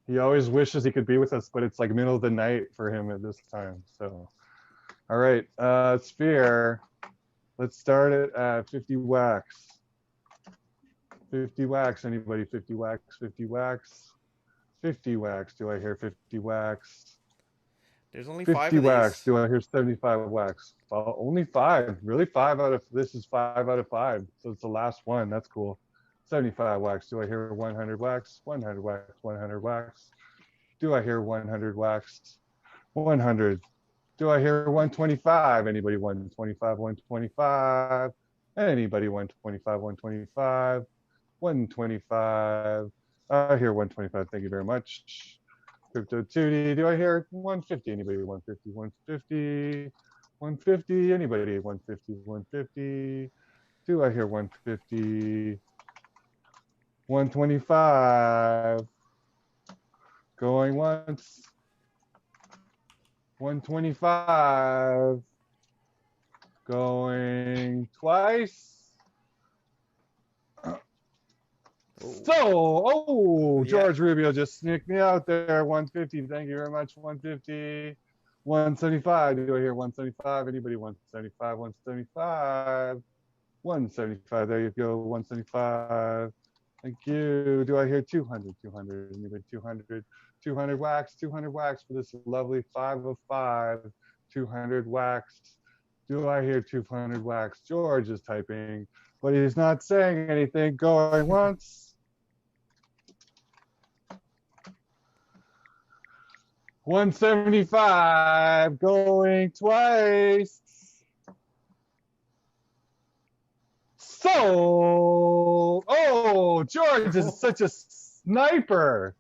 He always wishes he could be with us, but it's like middle of the night for him at this time. So, all right, sphere. Let's start it at 50 wax. 50 wax. Anybody? 50 wax. 50 wax. 50 wax. Do I hear 50 wax? There's only 50 5 of wax. these. Do I hear 75 wax? Well, only 5. Really, 5 out of this is 5 out of 5. So it's the last one. That's cool. 75 wax. Do I hear 100 wax? 100 wax. 100 wax. Do I hear 100 wax? 100. Do I hear 125? Anybody? 125, 125. Anybody? 125, 125. 125. I hear 125. Thank you very much. Crypto 2D. Do I hear 150? Anybody? 150, 150. 150. Anybody? 150, 150. Do I hear 150? 125. Going once. 125. Going twice. So, George Rubio just sneaked me out there. 150. Thank you very much. 150. 175. Do I hear 175? Anybody? 175. 175. 175. There you go. 175. Thank you. Do I hear 200? 200. Anybody? 200. 200 wax. 200 wax for this lovely 5 of 5. 200 wax. Do I hear 200 wax? George is typing, but he's not saying anything. Going once. 175. Going twice. So, George is such a sniper.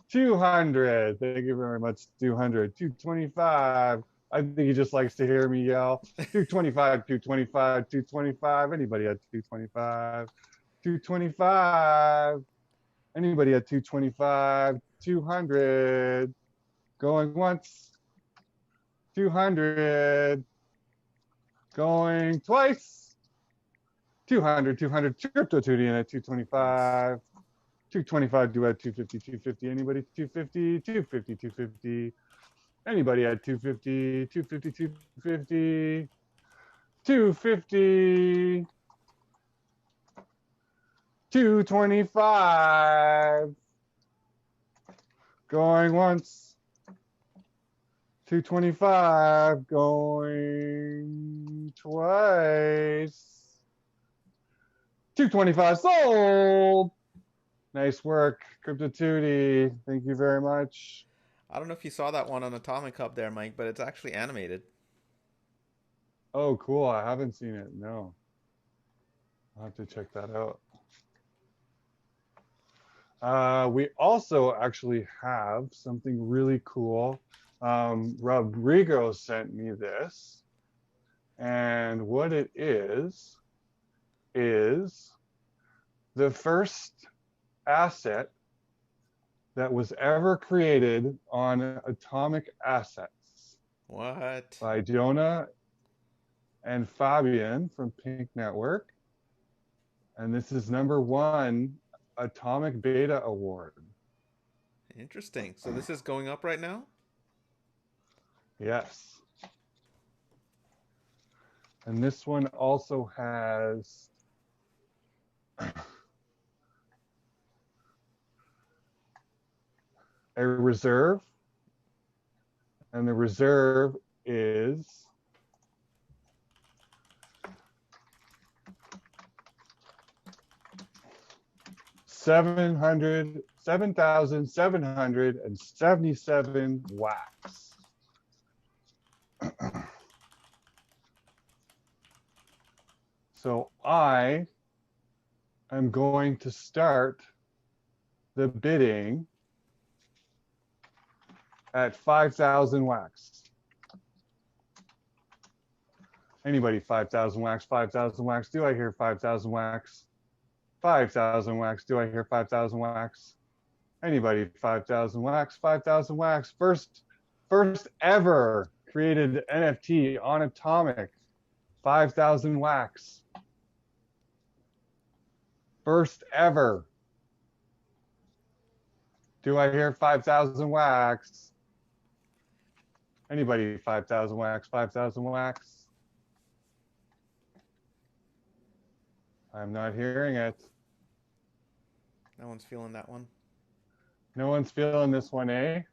200. Thank you very much. 200. 225. I think he just likes to hear me yell. 225, 225, 225. Anybody at 225? 225. Anybody at 225? 200. Going once. 200. Going twice. 200, 200. Crypto 2D in at 225. 225. Do at 250, 250. Anybody? 250, 250, 250. Anybody at 250, 250, 250, 250, 225. Going once. 225. Going twice. 225 sold. Nice work, Crypto2D. Thank you very much. I don't know if you saw that one on Atomic Hub there, Mike, but it's actually animated. Oh, cool. I haven't seen it. No. I'll have to check that out. We also actually have something really cool. Rodrigo sent me this. And what it is the first asset that was ever created on Atomic Assets. What? By Jonah and Fabian from Pink Network. And this is #1 Atomic Beta Award. Interesting. So this is going up right now? Yes. And this one also has a reserve. And the reserve is $7,777 wax. So I am going to start the bidding at 5,000 wax. Anybody 5,000 wax, 5,000 wax? Do I hear 5,000 wax? 5,000 wax. Do I hear 5,000 wax? Anybody 5,000 wax, 5,000 wax? First ever created NFT on Atomic. 5,000 wax. First ever. Do I hear 5,000 wax? Anybody 5,000 wax, 5,000 wax? I'm not hearing it. No one's feeling that one. No one's feeling this one, eh?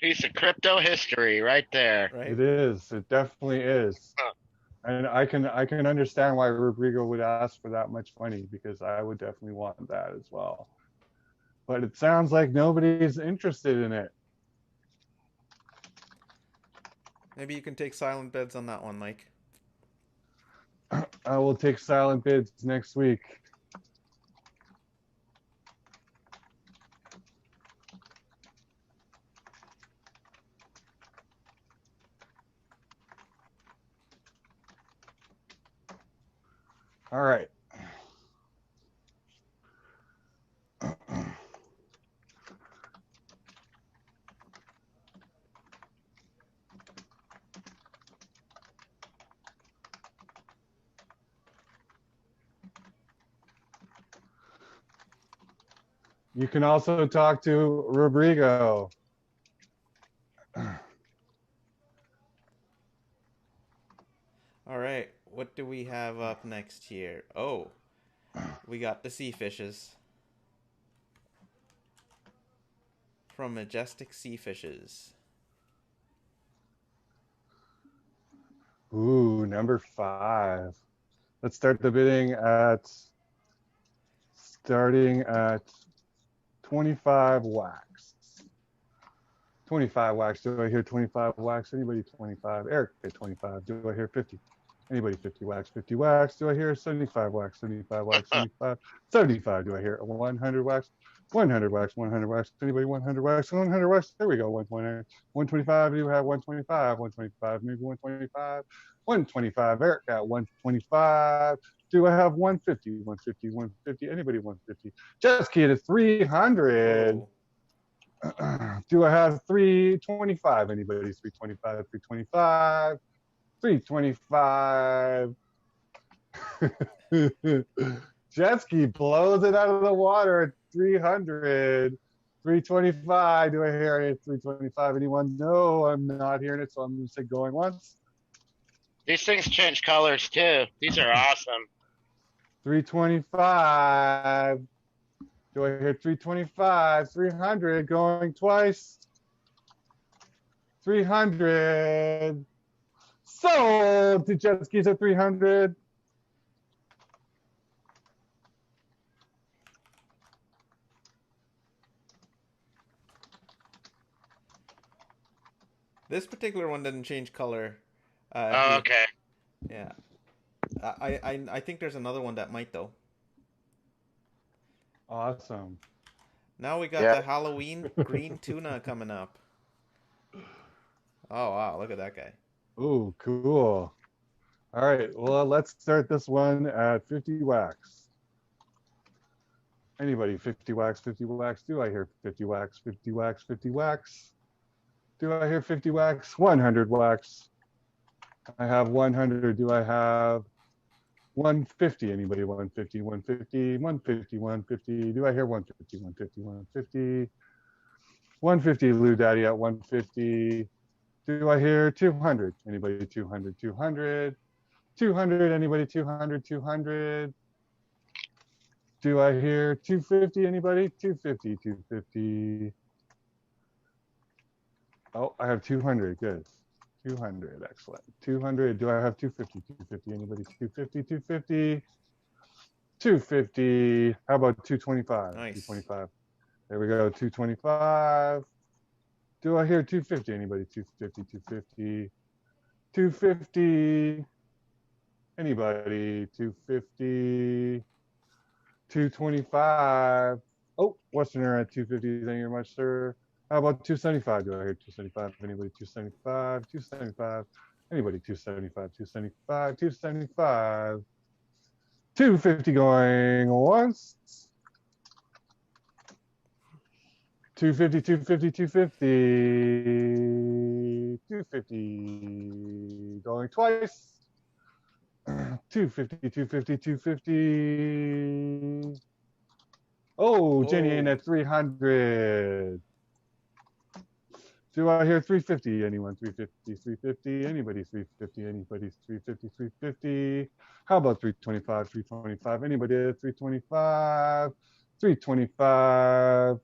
Piece of crypto history right there. Right? It is. It definitely is. And I can understand why Rodrigo would ask for that much money, because I would definitely want that as well. But it sounds like nobody's interested in it. Maybe you can take silent bids on that one, Mike. I will take silent bids next week. All right. You can also talk to Rodrigo. All right. What do we have up next here? Oh, we got the sea fishes. From Majestic Sea Fishes. Ooh, #5. Let's start the bidding at starting at 25 wax. 25 wax. Do I hear 25 wax? Anybody 25? Eric at 25. Do I hear 50? Anybody 50 wax? 50 wax. Do I hear 75 wax? 75 wax. 75. 75. Do I hear 100 wax? 100 wax. 100 wax. Anybody 100 wax? 100 wax. There we go. 120. 125. Do you have 125? 125. Maybe 125. 125. Eric at 125. Do I have 150? 150. 150. Anybody 150? Just kid at 300. Oh. Do I have 325? Anybody 325? 325. 325. Jet ski blows it out of the water at 300. 325. Do I hear it? 325. Anyone? No, I'm not hearing it, so I'm going to say going once. These things change colors too. These are awesome. 325. Do I hear 325? 300 going twice. 300. Sold to jet skis at 300. This particular one didn't change color. Oh, okay. Yeah. I think there's another one that might though. Awesome. Now we got Yeah. the Halloween green tuna coming up. Oh wow, look at that guy. Ooh, cool. All right, well, let's start this one at 50 wax. Anybody, 50 wax, 50 wax? Do I hear 50 wax, 50 wax, 50 wax? Do I hear 50 wax? 100 wax. I have 100. Do I have 150? Anybody, 150, 150, 150, 150? Do I hear 150, 150, 150? 150, Lou Daddy at 150. Do I hear 200? Anybody, 200, 200? 200, anybody, 200, 200? Do I hear 250, anybody? 250, 250. Oh, I have 200, good. 200, excellent. 200, do I have 250, 250, anybody? 250, 250? 250, how about 225? Nice. 225. There we go, 225. Do I hear 250, anybody? 250, 250? 250. Anybody? 250, 225. Oh, Westerner at 250. Thank you very much, sir. How about 275? Do I hear 275? Anybody? 275, 275. Anybody? 275, 275, 275. 250 going once. 250, 250, 250. 250 going twice. 250, 250, 250. Oh, Jenny in at 300. Do I hear 350? Anyone? 350, 350. Anybody? 350. Anybody? 350, 350. How about 325, 325? Anybody at 325? 325.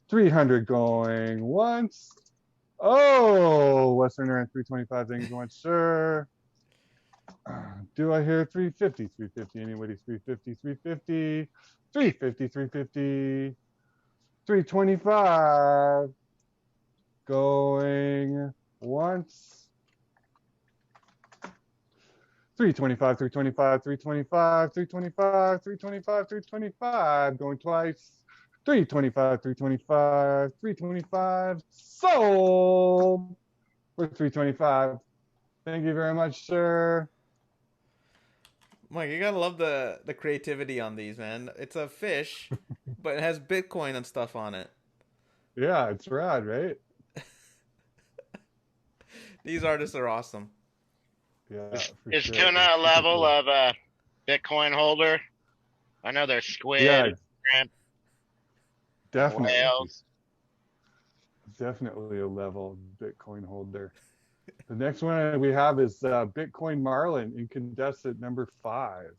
300 going once. Oh, Westerner at 325. Thank you so much, sir. Do I hear 350? 350. Anybody? 350, 350. 350, 350. 325. Going once. 325, 325, 325, 325, 325, 325. Going twice. 325, 325, 325. Sold for 325. Thank you very much, sir. Mike, you gotta love the creativity on these, man. It's a fish, but it has Bitcoin and stuff on it. Yeah, it's rad, right? These artists are awesome. Yeah, for Is sure. tuna a level of a Bitcoin holder? I know there's squid, Yeah, shrimp, definitely. whales. Definitely a level Bitcoin holder. The next one we have is Bitcoin Marlin incandescent number 5.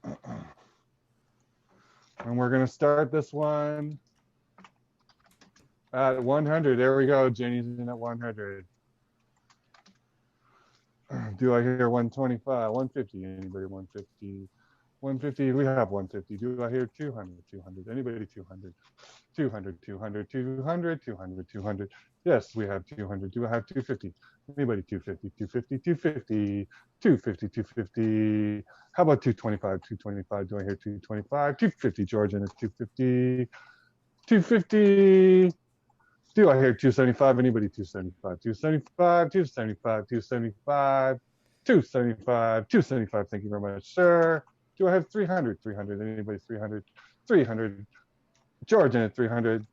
And we're going to start this one at 100. There we go. Jenny's in at 100. Do I hear 125, 150? Anybody? 150, 150. We have 150. Do I hear 200, 200? Anybody? 200, 200, 200, 200, 200, 200. Yes, we have 200. Do I have 250? Anybody? 250, 250, 250, 250, 250. How about 225, 225? Do I hear 225? 250, George, and it's 250, 250. Do I hear 275? Anybody? 275, 275, 275, 275, 275, 275. Thank you very much, sir. Do I have 300? 300. Anybody? 300, 300. George, and it's 300.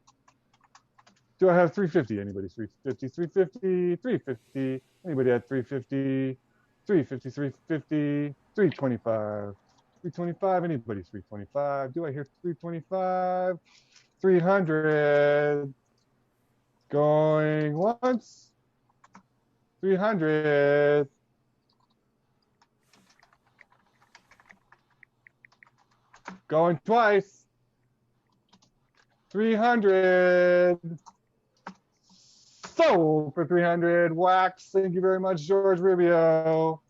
Do I have 350? Anybody? 350, 350, 350. Anybody at 350? 350, 350, 325. 325. Anybody? 325. Do I hear 325? 300. Going once. 300. Going twice. 300. Sold for 300. Wax. Thank you very much, George Rubio.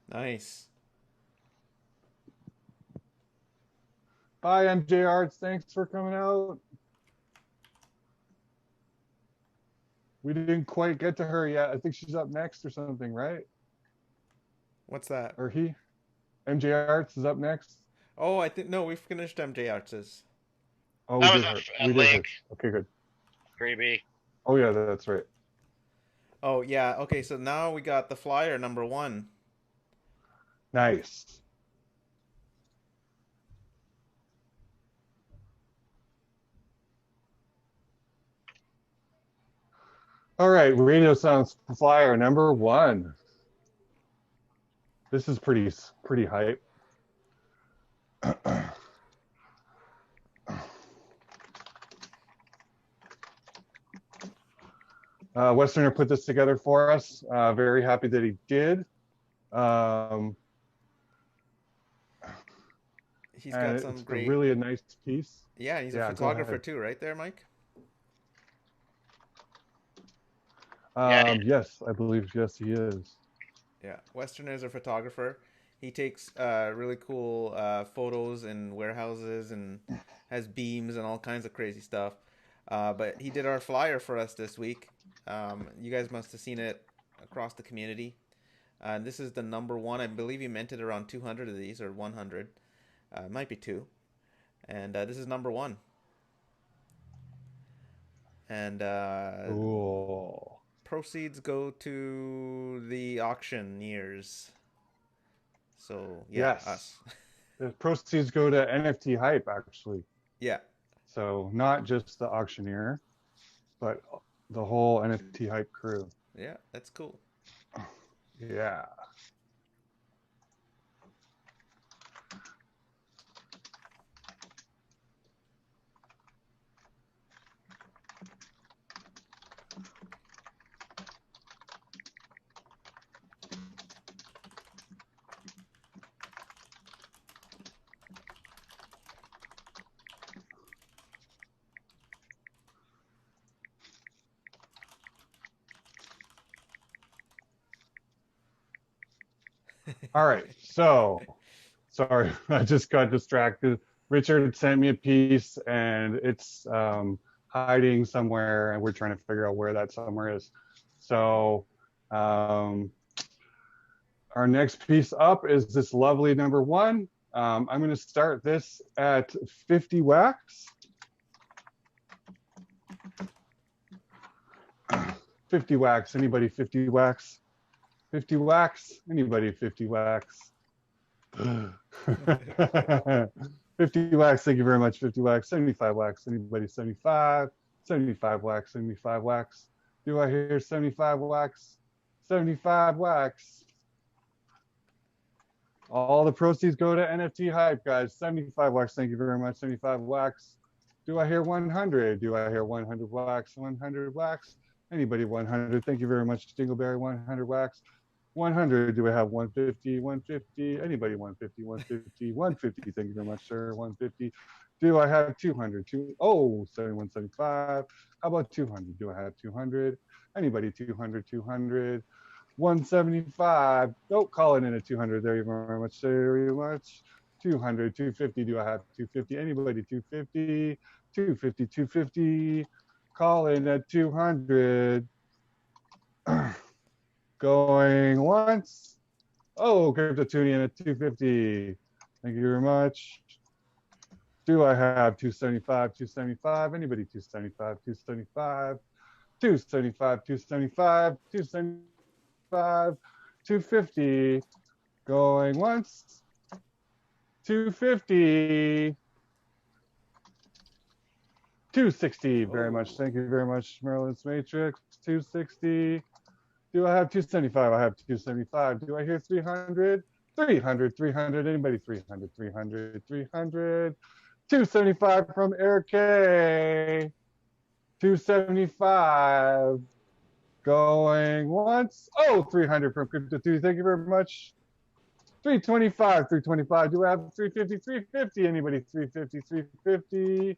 Nice. Bye, MJ Arts. Thanks for coming out. We didn't quite get to her yet. I think she's up next or something, right? What's that? Or he? MJ Arts is up next. Oh, I think no, we finished MJ Arts's. Oh, That we was did a her. We did link. her. Okay, good. Freebie. Oh yeah, that's right. Oh yeah, okay, so now we got the flyer number 1. Nice. All right, radio sounds flyer number 1. This is pretty hype. Westerner put this together for us. Very happy that he did. He's got some it's great. really a nice piece. Yeah, he's Yeah, a go photographer ahead. too, right there, Mike? Yeah. Yes, I believe yes he is. Yeah, Westerner is a photographer. He takes really cool photos in warehouses and has beams and all kinds of crazy stuff. But he did our flyer for us this week. You guys must have seen it across the community. This is the number 1. I believe he minted around 200 of these, or 100. It might be 2. And this is number 1. And Cool. proceeds go to the auctioneers. So, yeah, Yes. us. The proceeds go to NFT Hype, actually. Yeah. So not just the auctioneer, but the whole NFT Hype crew. Yeah, that's cool. Yeah. All right. So, sorry, I just got distracted. Richard sent me a piece and it's hiding somewhere and we're trying to figure out where that somewhere is. So, our next piece up is this lovely number 1. I'm going to start this at 50 wax. 50 wax. Anybody 50 wax? 50 wax? Anybody 50 wax? 50 wax, thank you very much. 50 wax. 75 wax. Anybody 75? 75 wax. 75 wax. Do I hear 75 wax? 75 wax. All the proceeds go to NFT Hype, guys. 75 wax, thank you very much. 75 wax. Do I hear 100? Do I hear 100 wax? 100 wax. Anybody 100? Thank you very much, Dingleberry. 100 wax. 100. Do I have 150? 150. Anybody 150? 150. 150. Thank you very much, sir. 150. Do I have 200? 71, 75. How about 200? Do I have 200? Anybody 200? 200. 175. Don't call it in at 200. There you very much. Very much. 200. 250. Do I have 250? Anybody 250? 250. 250. Call in at 200. Going once. Oh, Crypto tuning in at 250. Thank you very much. Do I have 275? 275. Anybody 275? 275. 275. 275. 275. 250. Going once. 250. 260. Very much. Thank you very much, Maryland's Matrix. 260. Do I have 275? I have 275. Do I hear 300? 300, 300. Anybody 300, 300, 300. 275 from Eric K. 275. Going once. Oh, 300 from Crypto 2. Thank you very much. 325, 325. Do I have 350, 350? Anybody? 350, 350.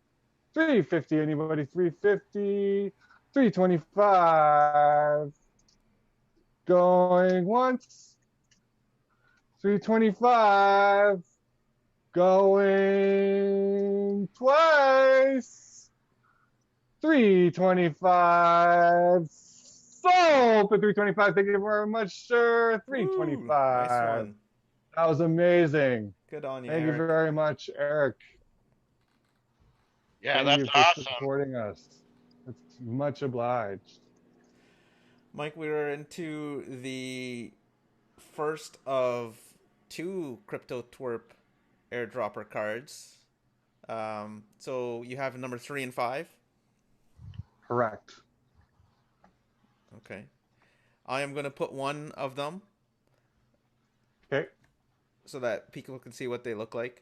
350. Anybody? 350. 325. Going once. 325. Going twice. 325. Sold for 325. Thank you very much, sir. 325. Nice one. That was amazing. Good on you, Thank you Eric. very much, Eric. Yeah, Thank you that's for awesome. supporting us. It's much obliged. Mike, we were into the first of 2 Crypto Twerp airdropper cards. So you have number 3 and 5? Correct. Okay. I am going to put one of them Okay. so that people can see what they look like.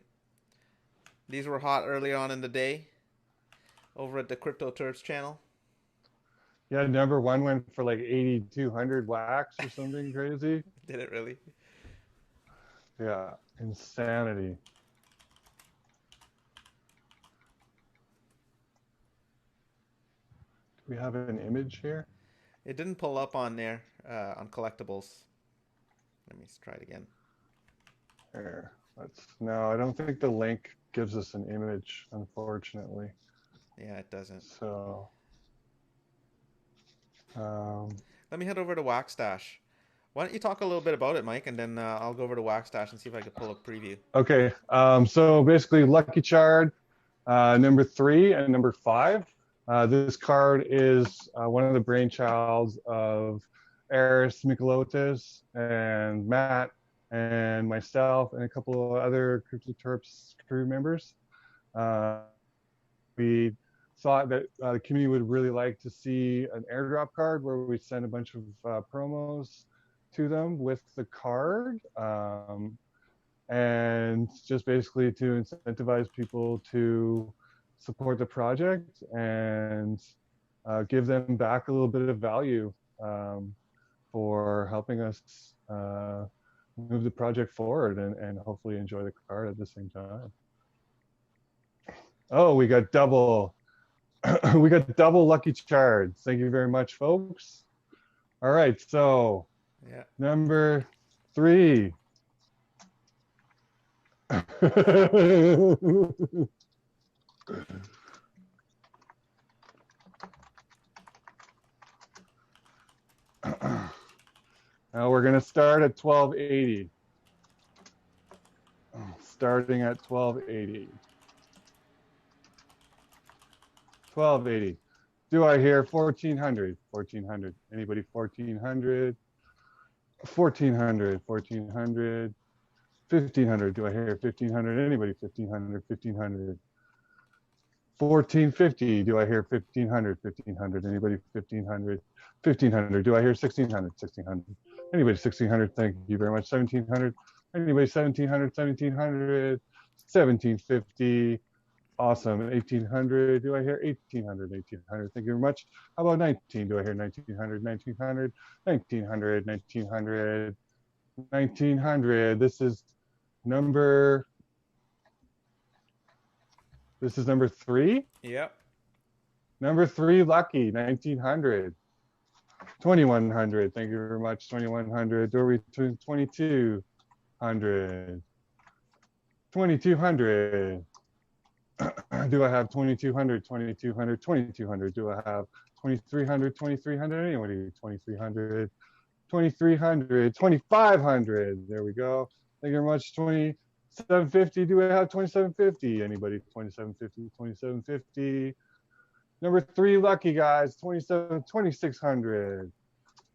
These were hot early on in the day over at the Crypto Twerps channel. Yeah, number 1 went for like 8,200 wax or something crazy. Did it really? Yeah, insanity. Do we have an image here? It didn't pull up on there on collectibles. Let me try it again. Here, no, I don't think the link gives us an image, unfortunately. Yeah, it doesn't. So, Let me head over to Wax Stash. Why don't you talk a little bit about it, Mike, and then I'll go over to Wax Stash and see if I can pull a preview. okay. So basically, Lucky Chard, number 3 and number 5. This card is one of the brainchilds of Eris Michelotis and Matt and myself and a couple of other Crypto Twerps crew members. We thought that the community would really like to see an airdrop card where we send a bunch of promos to them with the card, and just basically to incentivize people to support the project and give them back a little bit of value for helping us move the project forward and hopefully enjoy the card at the same time. Oh, we got double. We got double Lucky Chards. Thank you very much, folks. All right, so Yeah. number 3. Now we're going to start at 1280. Starting at 1280. 1280. Do I hear 1400? 1400. Anybody 1400? 1400. 1400. 1500. Do I hear 1500? Anybody 1500? 1500. 1450. Do I hear 1500? 1500. Anybody 1500? 1500. Do I hear 1600? 1600. Anybody 1600? Thank you very much. 1700. Anybody 1700? 1700. 1750. Awesome. 1800. Do I hear 1800? 1800. Thank you very much. How about 19? Do I hear 1900? 1900. 1900. 1900. 1900. This is number 3. Yep. Number 3, lucky, 1900. 2100. Thank you very much. 2100. Do we 2200? 2200. Do I have 2200? 2200. 2200. Do I have 2300? 2300. Anybody? 2300. 2300. 2500. There we go. Thank you very much. 2750. Do I have 2750? Anybody? 2750. 2750. Number 3, lucky guys. 2600.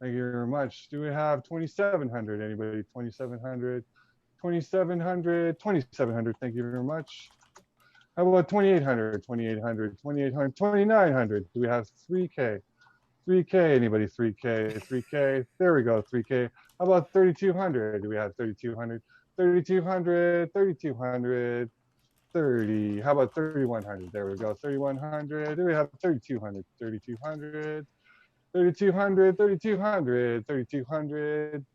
Thank you very much. Do we have 2700? Anybody? 2700. 2700. 2700. Thank you very much. How about 2800? 2800. 2800. 2900. Do we have 3K? 3K. Anybody? 3K. 3K. There we go. 3K. How about 3200? Do we have 3200? 3200. 3200. 30. How about 3100? There we go. 3100. Do we have 3200? 3200. 3200. 3200. 3200.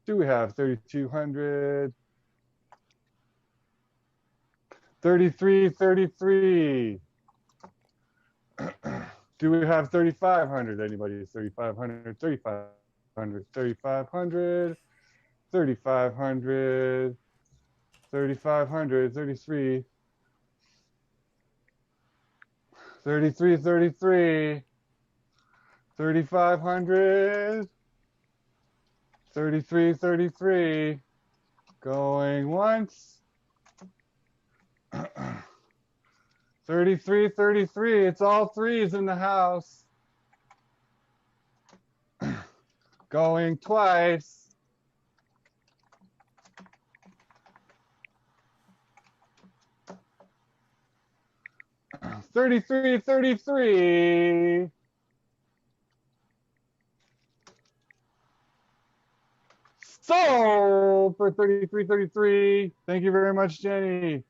Do we have 3200? 3333. Do we have 3500? Anybody? 3500, 3500, 3500, 3500, 3500, 33, 33, 33, 3500, 33, 33, going once. 33, 33, it's all threes in the house. Going twice. 33, 33. Sold for 33, 33. Thank you very much, Jenny.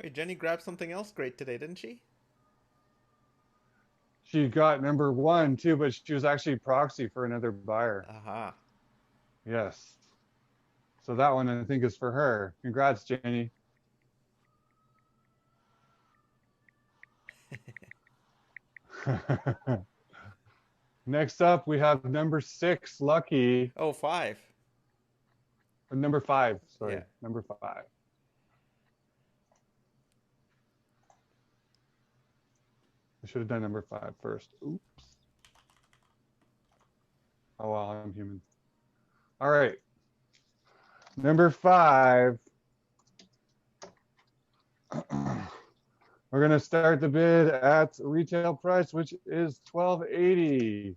Wait, Jenny grabbed something else great today, didn't she? She got number one too, but she was actually proxy for another buyer. Aha. Yes. So that one I think is for her. Congrats, Jenny. Next up, we have number 6, Lucky. Oh, 5. Number 5, sorry. Yeah. Number 5. I should have done number 5 first. Oops. Oh, well, I'm human. All right. Number 5. We're going to start the bid at retail price, which is $12.80.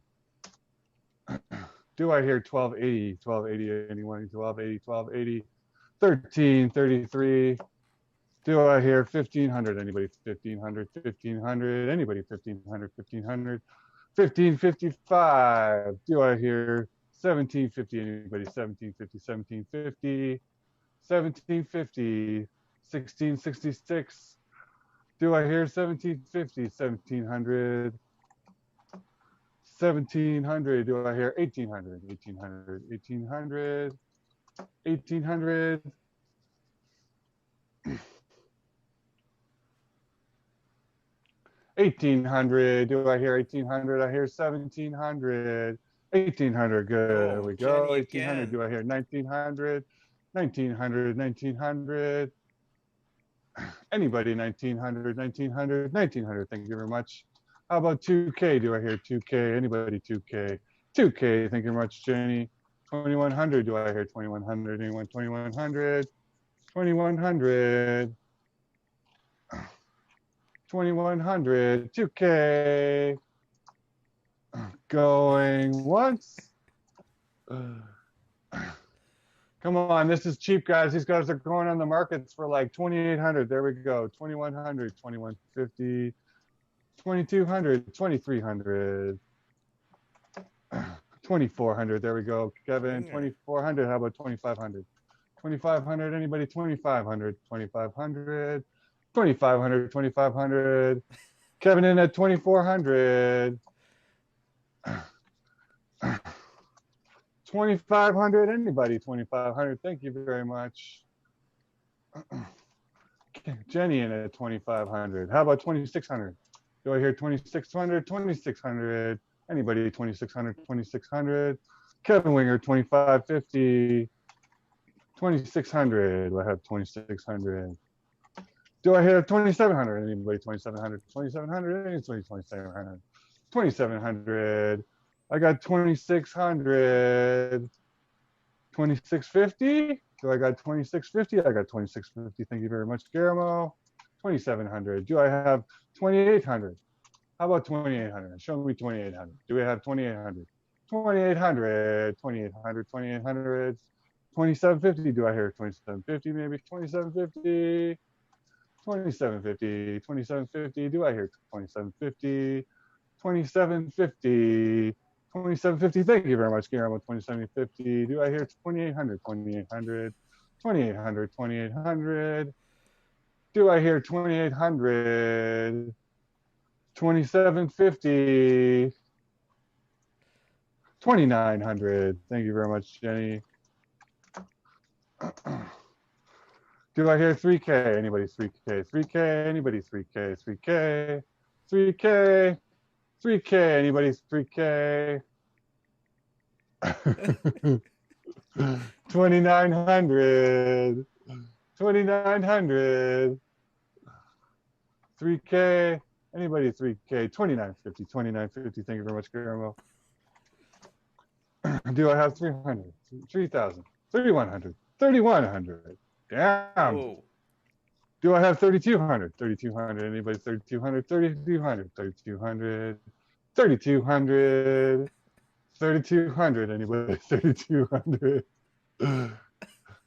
Do I hear 1280? 1280, anyone? 1280, 1280, 1333. Do I hear 1500? Anybody? 1500, 1500. Anybody? 1500, 1500. 1555. Do I hear 1750? Anybody? 1750, 1750. 1750. 1666. Do I hear 1750? 1700. 1700. Do I hear 1800? 1800. 1800. 1800. 1800. Do I hear 1800? I hear 1700. 1800. Good. There we go. Jenny 1800. again. Do I hear 1900? 1900. 1900. Anybody? 1900. 1900. 1900. Thank you very much. How about 2K? Do I hear 2K? Anybody? 2K? 2K. Thank you very much, Jenny. 2100. Do I hear 2100? Anyone? 2100. 2100. 2100. 2K. Going once. Come on, this is cheap, guys. These guys are going on the markets for like 2,800. There we go. 2,100, 2,150, 2,200, 2,300, 2,400. There we go, Kevin. 2,400. How about 2,500? 2,500. Anybody? 2,500, 2,500, 2,500, 2,500. Kevin in at 2,400. 2,500. Anybody? 2,500. Thank you very much. Jenny in at 2,500. How about 2,600? Do I hear 2,600? 2,600. Anybody? 2,600. 2,600. Kevin Winger 2,550. 2,600. Do I have 2,600? Do I hear 2,700? Anybody? 2,700. 2,700. Anybody? 2,700. 2,700. I got 2,600. 2,650. Do I got 2,650? I got 2,650. Thank you very much, Guillermo. 2,700. Do I have 2,800? How about 2,800? Show me 2,800. Do we have 2,800? 2,800. 2,800. 2,800. 2,750. Do I hear 2,750? Maybe 2,750. 2,750. 2,750. Do I hear 2,750? 2,750. 2,750. Thank you very much, Guillermo. 2,750. Do I hear 2,800? 2,800. 2,800. 2,800. Do I hear 2,800? 2,750. $2,900. Thank you very much, Jenny. Do I hear 3K? Anybody 3K? 3K? Anybody 3K? 3K? 3K? 3K? Anybody 3K? 2,900. 2,900. 3K. Anybody 3K? 2,950. 2,950. Thank you very much, Guillermo. Do I have 300? 3,000. 3,100. 3,100. Damn. Whoa. Do I have 3,200? 3,200. Anybody 3,200? 3,200. 3,200. 3,200. 3,200. Anybody 3,200?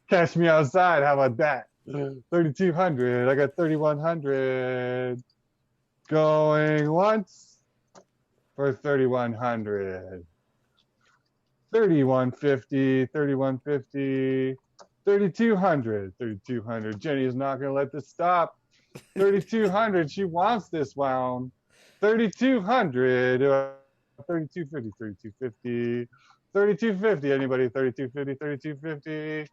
Cash me outside. How about that? 3,200. I got 3,100. Going once for 3,100. 3,150. 3,150. 3,200. 3,200. Jenny is not going to let this stop. 3,200. She wants this round. 3,200. 3,250. 3,250. 3,250. Anybody 3,250. 3,250.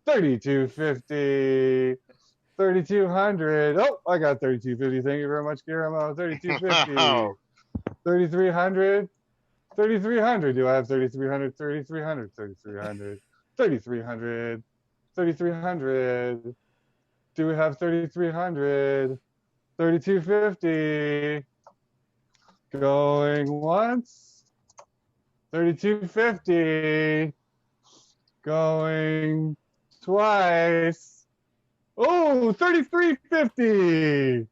3,250. 3,200. Oh, I got 3,250. Thank you very much, Guillermo. 3,250. 3,300. 3,300. Do I have 3,300? 3,300. 3,300. 3,300. 3,300. Do we have 3,300? 3,250. Going once. 3,250. Going twice. Oh, 3,350.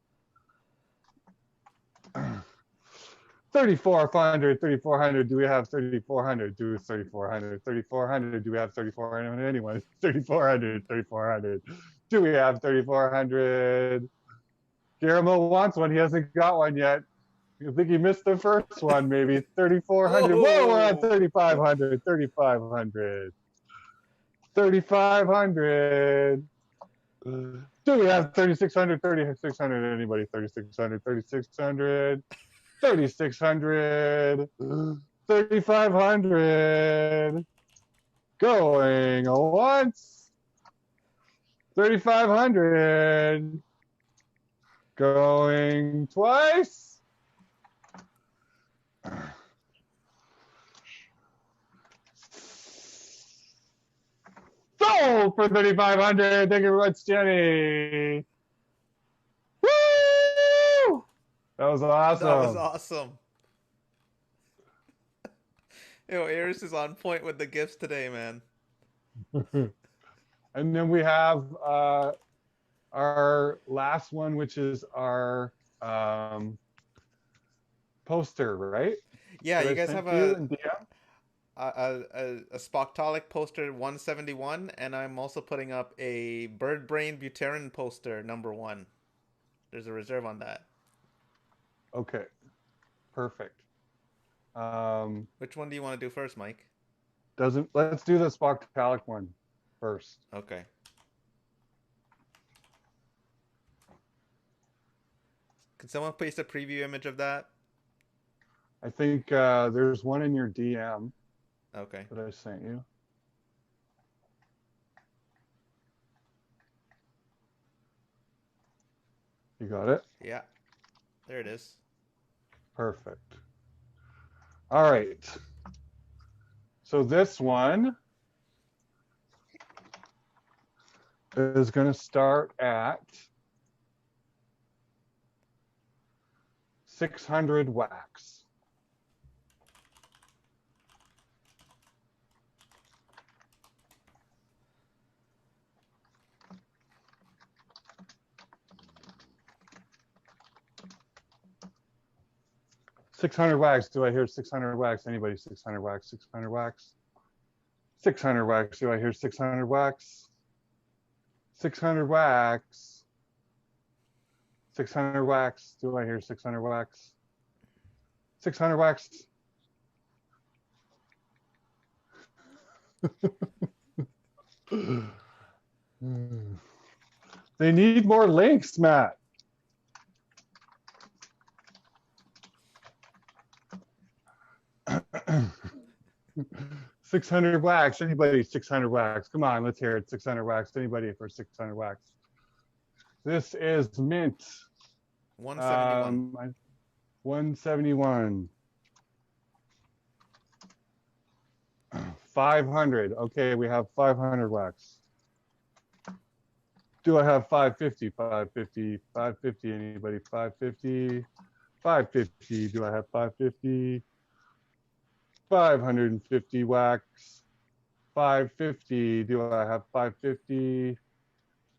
3,400, 3,400. Do we have 3,400? Do 3,400, 3,400. Do we have 3,400? Anyone? 3,400, 3,400. Do we have 3,400? Guillermo wants one. He hasn't got one yet. I think he missed the first one, maybe. 3,400. Whoa, we're at 3,500, 3,500. 3,500. Do we have 3,600, 3,600? Anybody? 3,600, 3,600. 3,600, 3,500, going once, 3,500, going twice, sold for 3,500. Thank you very much, Jenny. That was awesome. That was awesome. Yo, Aris is on point with the gifts today, man. And then we have our last one, which is our poster, right? Yeah, That you I guys sent have you in DM? a Spoctolic poster 171, and I'm also putting up a Bird Brain Buterin poster #1. There's a reserve on that. Okay, perfect. Which one do you want to do first, Mike? Let's do the Spoctolic one first. Okay. Can someone paste a preview image of that? I think there's one in your DM Okay. that I sent you. You got it? Yeah. There it is. Perfect. All right. So this one is going to start at 600 wax. $600 wax. Do I hear 600 wax? Anybody 600 wax? 600 wax? 600 wax. Do I hear 600 wax? 600 wax. 600 wax. Do I hear 600 wax? 600 wax. They need more links, Matt. 600 wax. Anybody? 600 wax. Come on, let's hear it. 600 wax. Anybody for 600 wax? This is mint. 171. 171. 500. Okay, we have 500 wax. Do I have 550? 550. 550. Anybody? 550. 550. Do I have 550? 550 wax. 550. Do I have 550?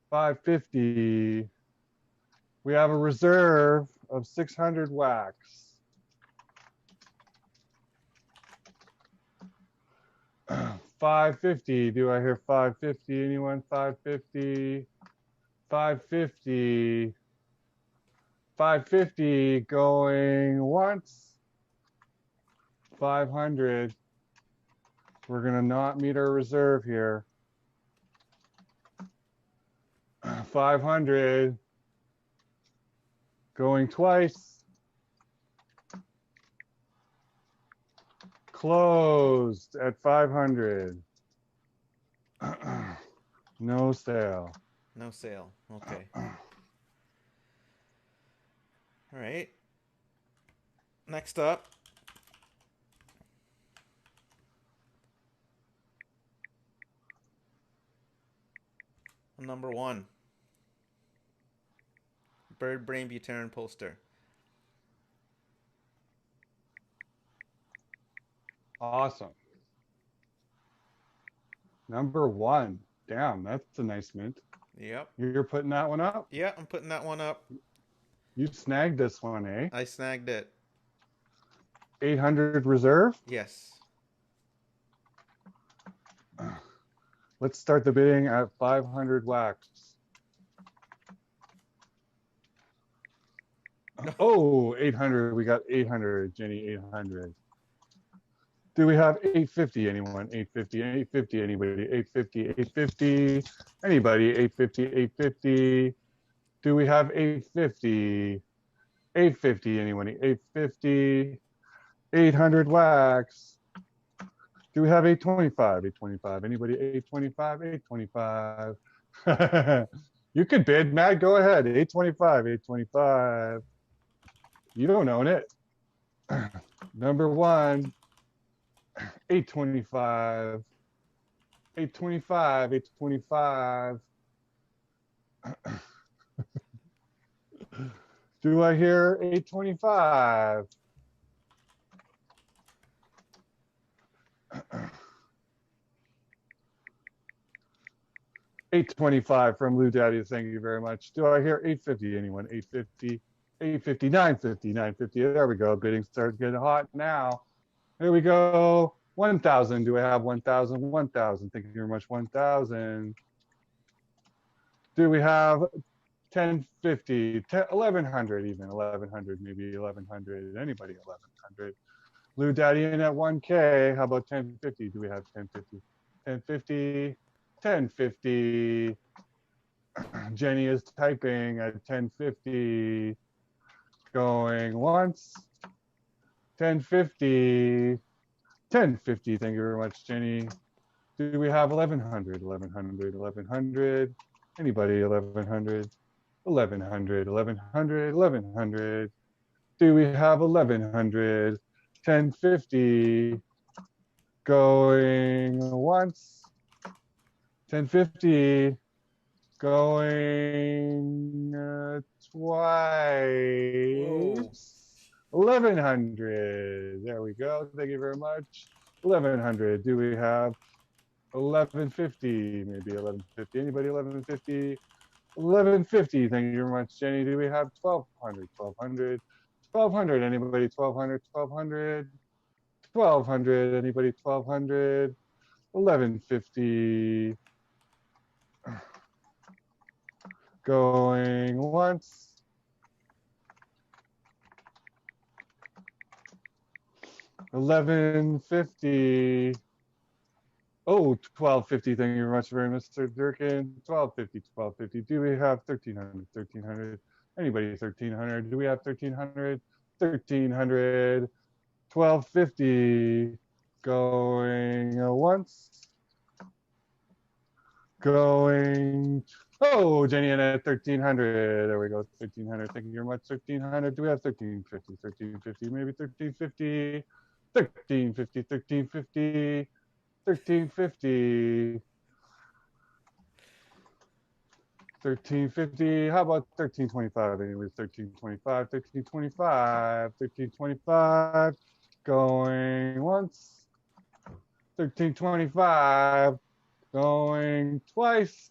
550. We have a reserve of 600 wax. 550. Do I hear 550? Anyone? 550. 550. 550 going once. 500. We're gonna not meet our reserve here. 500 going twice. Closed at 500. No sale. No sale. Okay. All right. Next up. Number 1. Bird Brain Buterin poster. Awesome. Number 1. Damn, that's a nice mint. Yep. You're putting that one up? Yeah, I'm putting that one up. You snagged this one, eh? I snagged it. 800 reserve? Yes. Let's start the bidding at 500 wax. Oh, 800. We got 800, Jenny, 800. Do we have 850? Anyone? 850, 850, anybody? 850, 850. Anybody? 850, 850. Do we have 850? 850, anyone? 850. 800 wax. Do we have 825? 825. Anybody? 825, 825. You could bid, Matt. Go ahead. 825, 825. You don't own it. Number 1. 825. 825, 825. Do I hear 825? $825 from Lou Daddy. Thank you very much. Do I hear 850? Anyone? 850, 850, 950, 950. There we go. Bidding starts getting hot now. Here we go. 1,000. Do I have 1,000? 1,000. Thank you very much. 1,000. Do we have 1050? 1,100 even. 1,100 maybe. 1,100. Anybody? 1,100. Lou Daddy in at 1K. How about 1050? Do we have 1050? 1050. 1050. Jenny is typing at 1050. Going once. 1050. 1050. Thank you very much, Jenny. Do we have 1,100? 1,100. 1,100. Anybody? 1,100. 1,100. 1,100. 1,100. Do we have 1,100? 1050. Going once. 1050. Going twice. 1,100. There we go. Thank you very much. 1,100. Do we have 1,150? Maybe 1,150. Anybody? 1,150. 1,150. Thank you very much, Jenny. Do we have 1,200? 1,200. 1,200. Anybody? 1,200. 1,200. 1,200. Anybody? 1,200. 1,150. Going once. 1,150. Oh, 1,250. Thank you very much, Mr. Durkin. 1,250, 1,250. Do we have 1,300? 1,300. Anybody? 1,300. Do we have 1,300? 1,300. 1,250. Going once. Going. Oh, Jenny in at 1300. There we go. 1300. Thank you very much. 1300. Do we have 1350? 1350. Maybe 1350. 1350. 1350. 1350. 1350. How about 1325? Anyways, 1325. 1325. 1325. Going once. 1325. Going twice.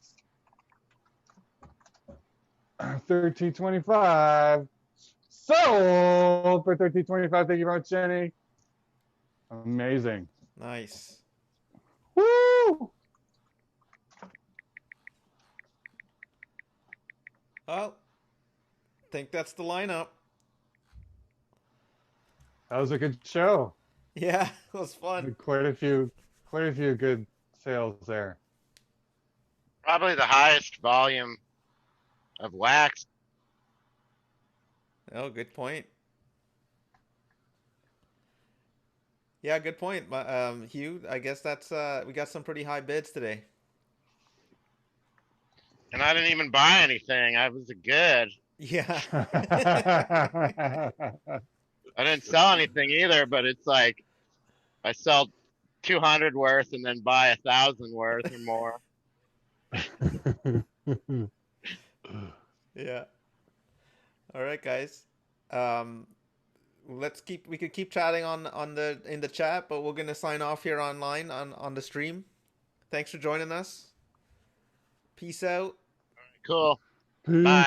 1325. Sold for 1325. Thank you very much, Jenny. Amazing. Nice. Woo! Well, think that's the lineup. That was a good show. Yeah, it was fun. Quite a few good sales there. Probably the highest volume of wax. Oh, good point. Yeah, good point. Hugh, I guess that's we got some pretty high bids today. And I didn't even buy anything. I was good. Yeah. I didn't sell anything either, but it's like I sell 200 worth and then buy 1,000 worth or more. Yeah. All right, guys. We could keep chatting in the chat, but we're gonna sign off here online on the stream. Thanks for joining us. Peace out. Cool. Peace. Bye.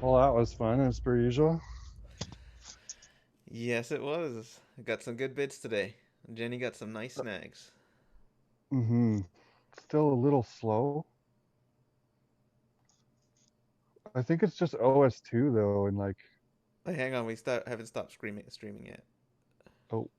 Well, that was fun as per usual. Yes, it was. I got some good bids today. Jenny got some nice snags. Still a little slow. I think it's just OS2 though, and like. Hey, hang on, we haven't stopped streaming yet. Oh.